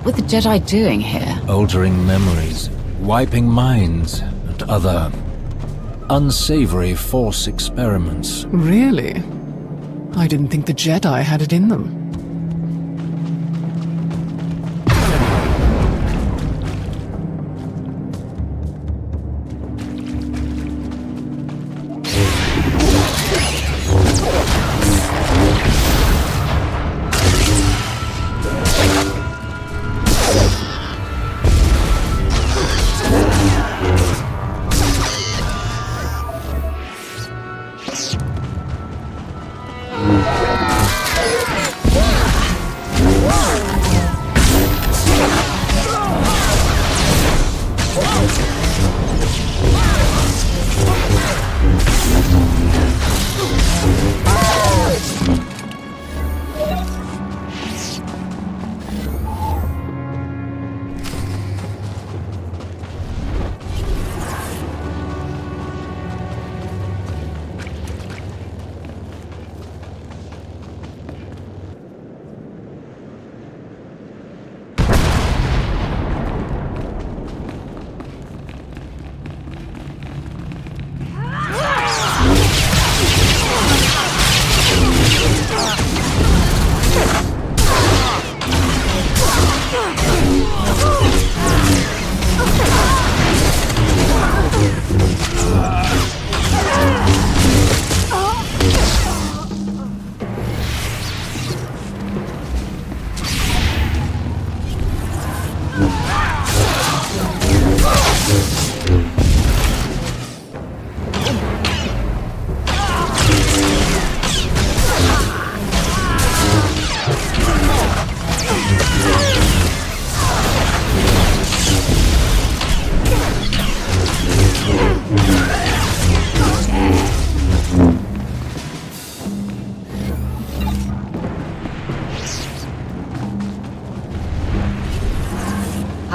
What were the Jedi doing here? Altering memories, wiping minds, and other unsavory Force experiments. Really? I didn't think the Jedi had it in them.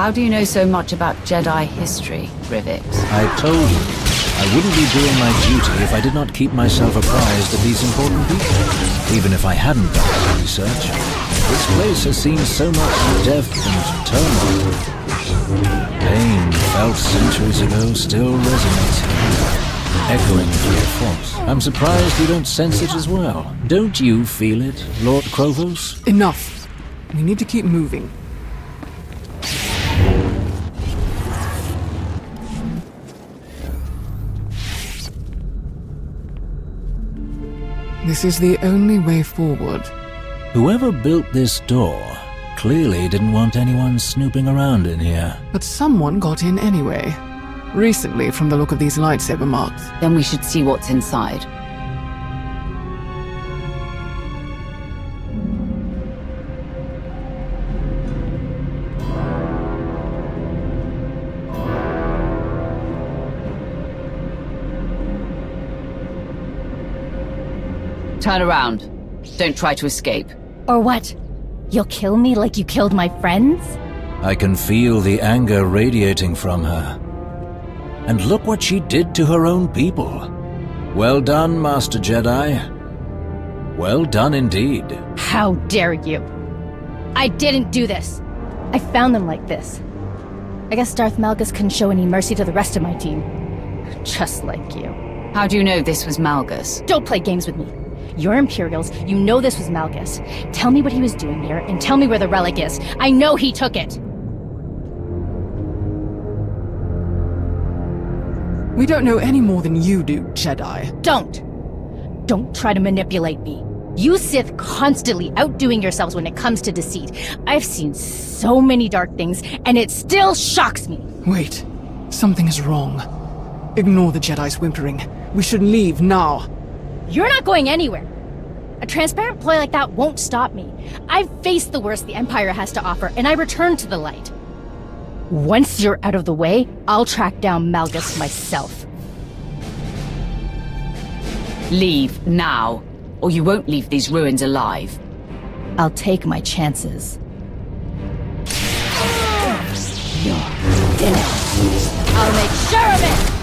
How do you know so much about Jedi history, Rivik? I told you, I wouldn't be doing my duty if I did not keep myself apprised of these important people, even if I hadn't done the research. This place has seen so much death and turmoil. Pain felt centuries ago still resonates here, echoing through the force. I'm surprised you don't sense it as well. Don't you feel it, Lord Krovos? Enough. We need to keep moving. This is the only way forward. Whoever built this door clearly didn't want anyone snooping around in here. But someone got in anyway. Recently, from the look of these lightsaber marks. Then we should see what's inside. Turn around. Don't try to escape. Or what? You'll kill me like you killed my friends? I can feel the anger radiating from her. And look what she did to her own people. Well done, Master Jedi. Well done indeed. How dare you? I didn't do this. I found them like this. I guess Darth Malgus couldn't show any mercy to the rest of my team. Just like you. How do you know this was Malgus? Don't play games with me. You're Imperials, you know this was Malgus. Tell me what he was doing here, and tell me where the relic is. I know he took it! We don't know any more than you do, Jedi. Don't try to manipulate me. You Sith constantly outdoing yourselves when it comes to deceit. I've seen so many dark things, and it still shocks me. Wait. Something is wrong. Ignore the Jedi's whimpering. We should leave now. You're not going anywhere. A transparent ploy like that won't stop me. I've faced the worst the Empire has to offer, and I return to the light. Once you're out of the way, I'll track down Malgus myself. Leave now, or you won't leave these ruins alive. I'll take my chances. You're finished. I'll make sure of it!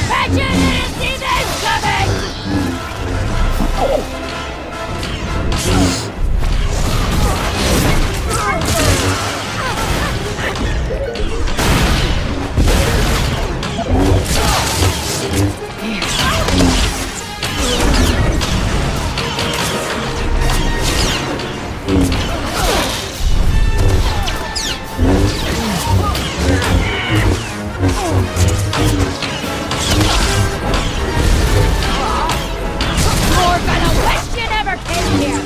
Bet you didn't see this coming! You're gonna wish you never came here!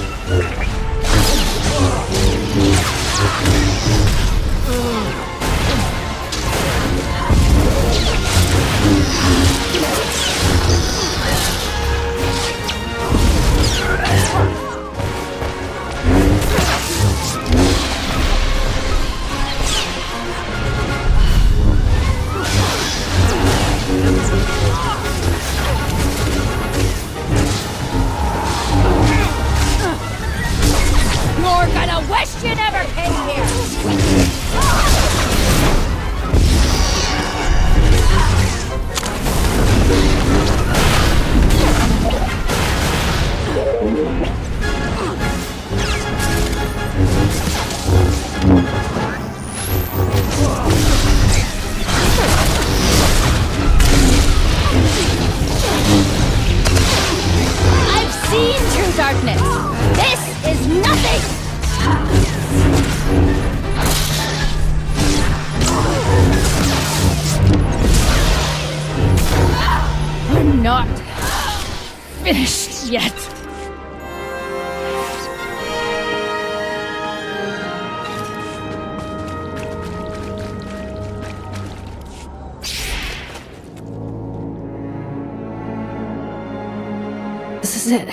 You're gonna wish you never came here! I've seen true darkness! This is nothing! I'm not finished yet. This is it.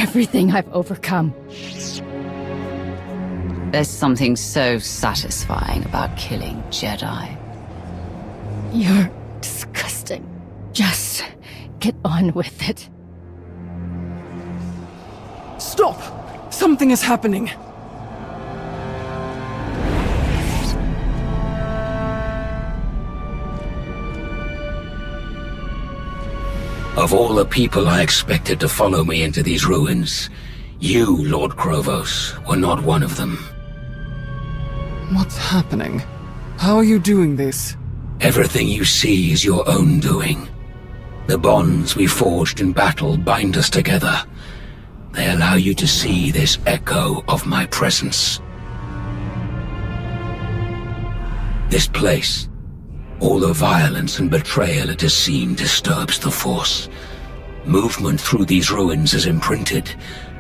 everything I've overcome. There's something so satisfying about killing Jedi. You're disgusting. Just get on with it. Stop! Something is happening. Of all the people I expected to follow me into these ruins, you, Lord Krovos, were not one of them. What's happening? How are you doing this? Everything you see is your own doing. The bonds we forged in battle bind us together. They allow you to see this echo of my presence. This place, all the violence and betrayal it has seen disturbs the Force. Movement through these ruins is imprinted,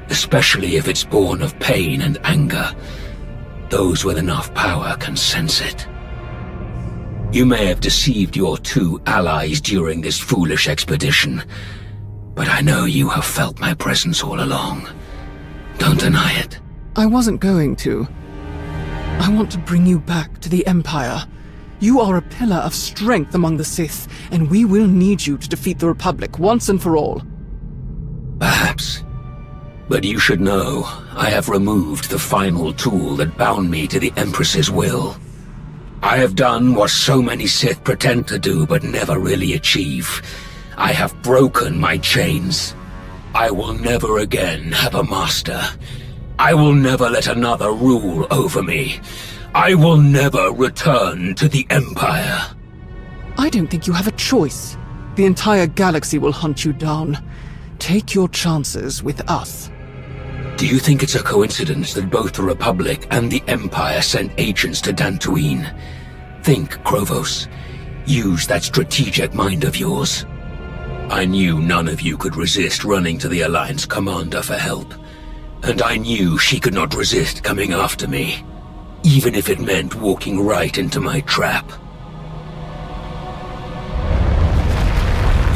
especially if it's born of pain and anger. Those with enough power can sense it. You may have deceived your two allies during this foolish expedition, but I know you have felt my presence all along. Don't deny it. I wasn't going to. I want to bring you back to the Empire. You are a pillar of strength among the Sith, and we will need you to defeat the Republic once and for all. Perhaps. But you should know, I have removed the final tool that bound me to the Empress's will. I have done what so many Sith pretend to do but never really achieve. I have broken my chains. I will never again have a master. I will never let another rule over me. I will never return to the Empire. I don't think you have a choice. The entire galaxy will hunt you down. Take your chances with us. Do you think it's a coincidence that both the Republic and the Empire sent agents to Dantooine? Think, Krovos. Use that strategic mind of yours. I knew none of you could resist running to the Alliance commander for help. And I knew she could not resist coming after me, even if it meant walking right into my trap.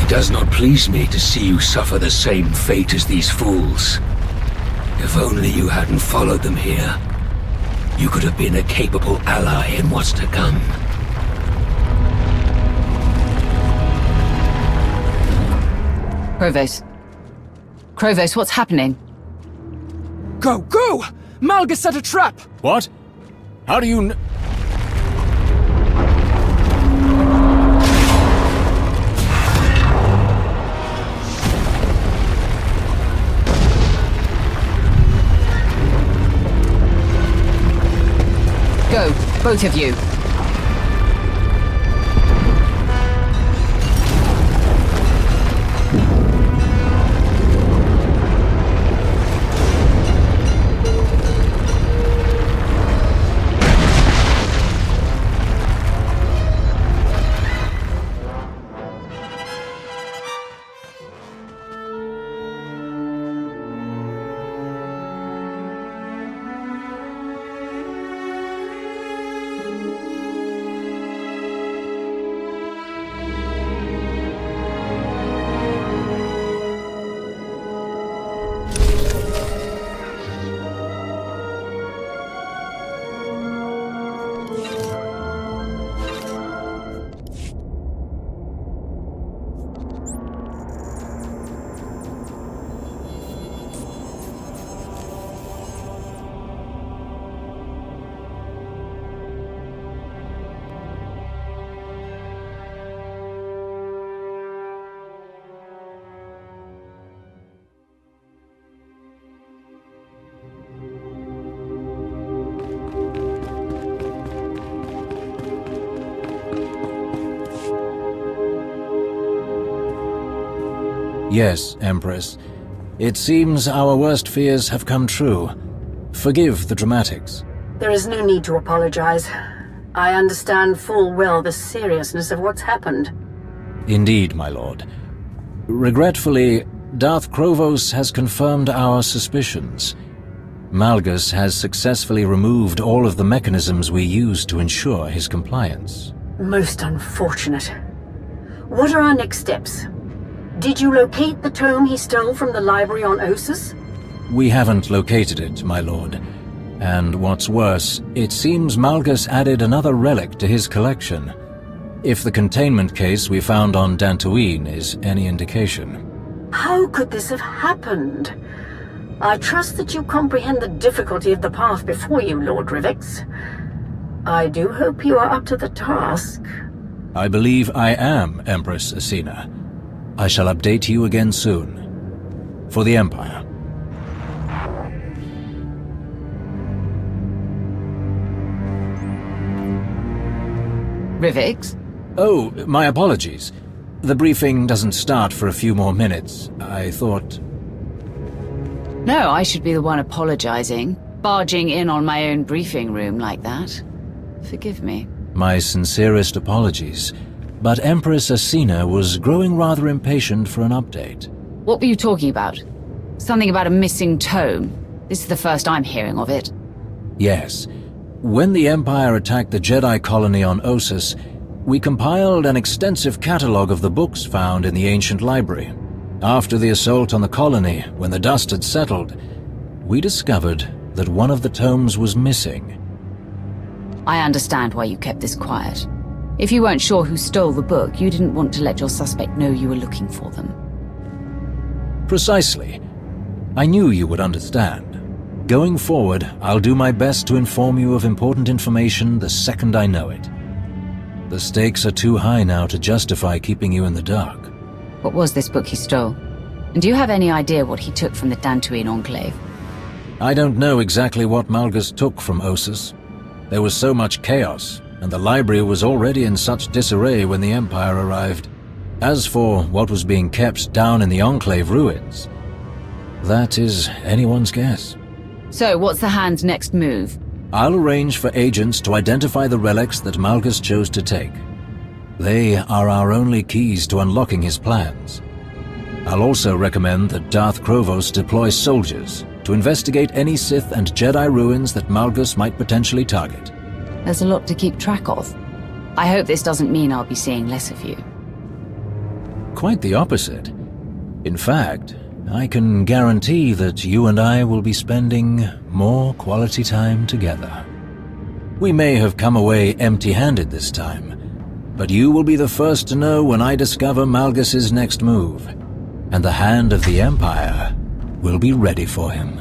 It does not please me to see you suffer the same fate as these fools. If only you hadn't followed them here, you could have been a capable ally in what's to come. Krovos. Krovos, what's happening? Go, go! Malgus set a trap! What? How do you Go, both of you. Yes, Empress. It seems our worst fears have come true. Forgive the dramatics. There is no need to apologize. I understand full well the seriousness of what's happened. Indeed, my lord. Regretfully, Darth Krovos has confirmed our suspicions. Malgus has successfully removed all of the mechanisms we use to ensure his compliance. Most unfortunate. What are our next steps? Did you locate the tome he stole from the library on Ossus? We haven't located it, my lord. And what's worse, it seems Malgus added another relic to his collection. If the containment case we found on Dantooine is any indication. How could this have happened? I trust that you comprehend the difficulty of the path before you, Lord Rivix. I do hope you are up to the task. I believe I am, Empress Asina. I shall update you again soon. For the Empire. Rivix? Oh, my apologies. The briefing doesn't start for a few more minutes. I thought... No, I should be the one apologizing, barging in on my own briefing room like that. Forgive me. My sincerest apologies, but Empress Asina was growing rather impatient for an update. What were you talking about? Something about a missing tome. This is the first I'm hearing of it. Yes. When the Empire attacked the Jedi colony on Ossus, we compiled an extensive catalogue of the books found in the ancient library. After the assault on the colony, when the dust had settled, we discovered that one of the tomes was missing. I understand why you kept this quiet. If you weren't sure who stole the book, you didn't want to let your suspect know you were looking for them. Precisely. I knew you would understand. Going forward, I'll do my best to inform you of important information the second I know it. The stakes are too high now to justify keeping you in the dark. What was this book he stole? And do you have any idea what he took from the Dantooine Enclave? I don't know exactly what Malgus took from Ossus. There was so much chaos, and the library was already in such disarray when the Empire arrived. As for what was being kept down in the Enclave ruins, that is anyone's guess. So, what's the Hand's next move? I'll arrange for agents to identify the relics that Malgus chose to take. They are our only keys to unlocking his plans. I'll also recommend that Darth Krovos deploy soldiers to investigate any Sith and Jedi ruins that Malgus might potentially target. There's a lot to keep track of. I hope this doesn't mean I'll be seeing less of you. Quite the opposite. In fact, I can guarantee that you and I will be spending more quality time together. We may have come away empty-handed this time, but you will be the first to know when I discover Malgus's next move, and the Hand of the Empire will be ready for him.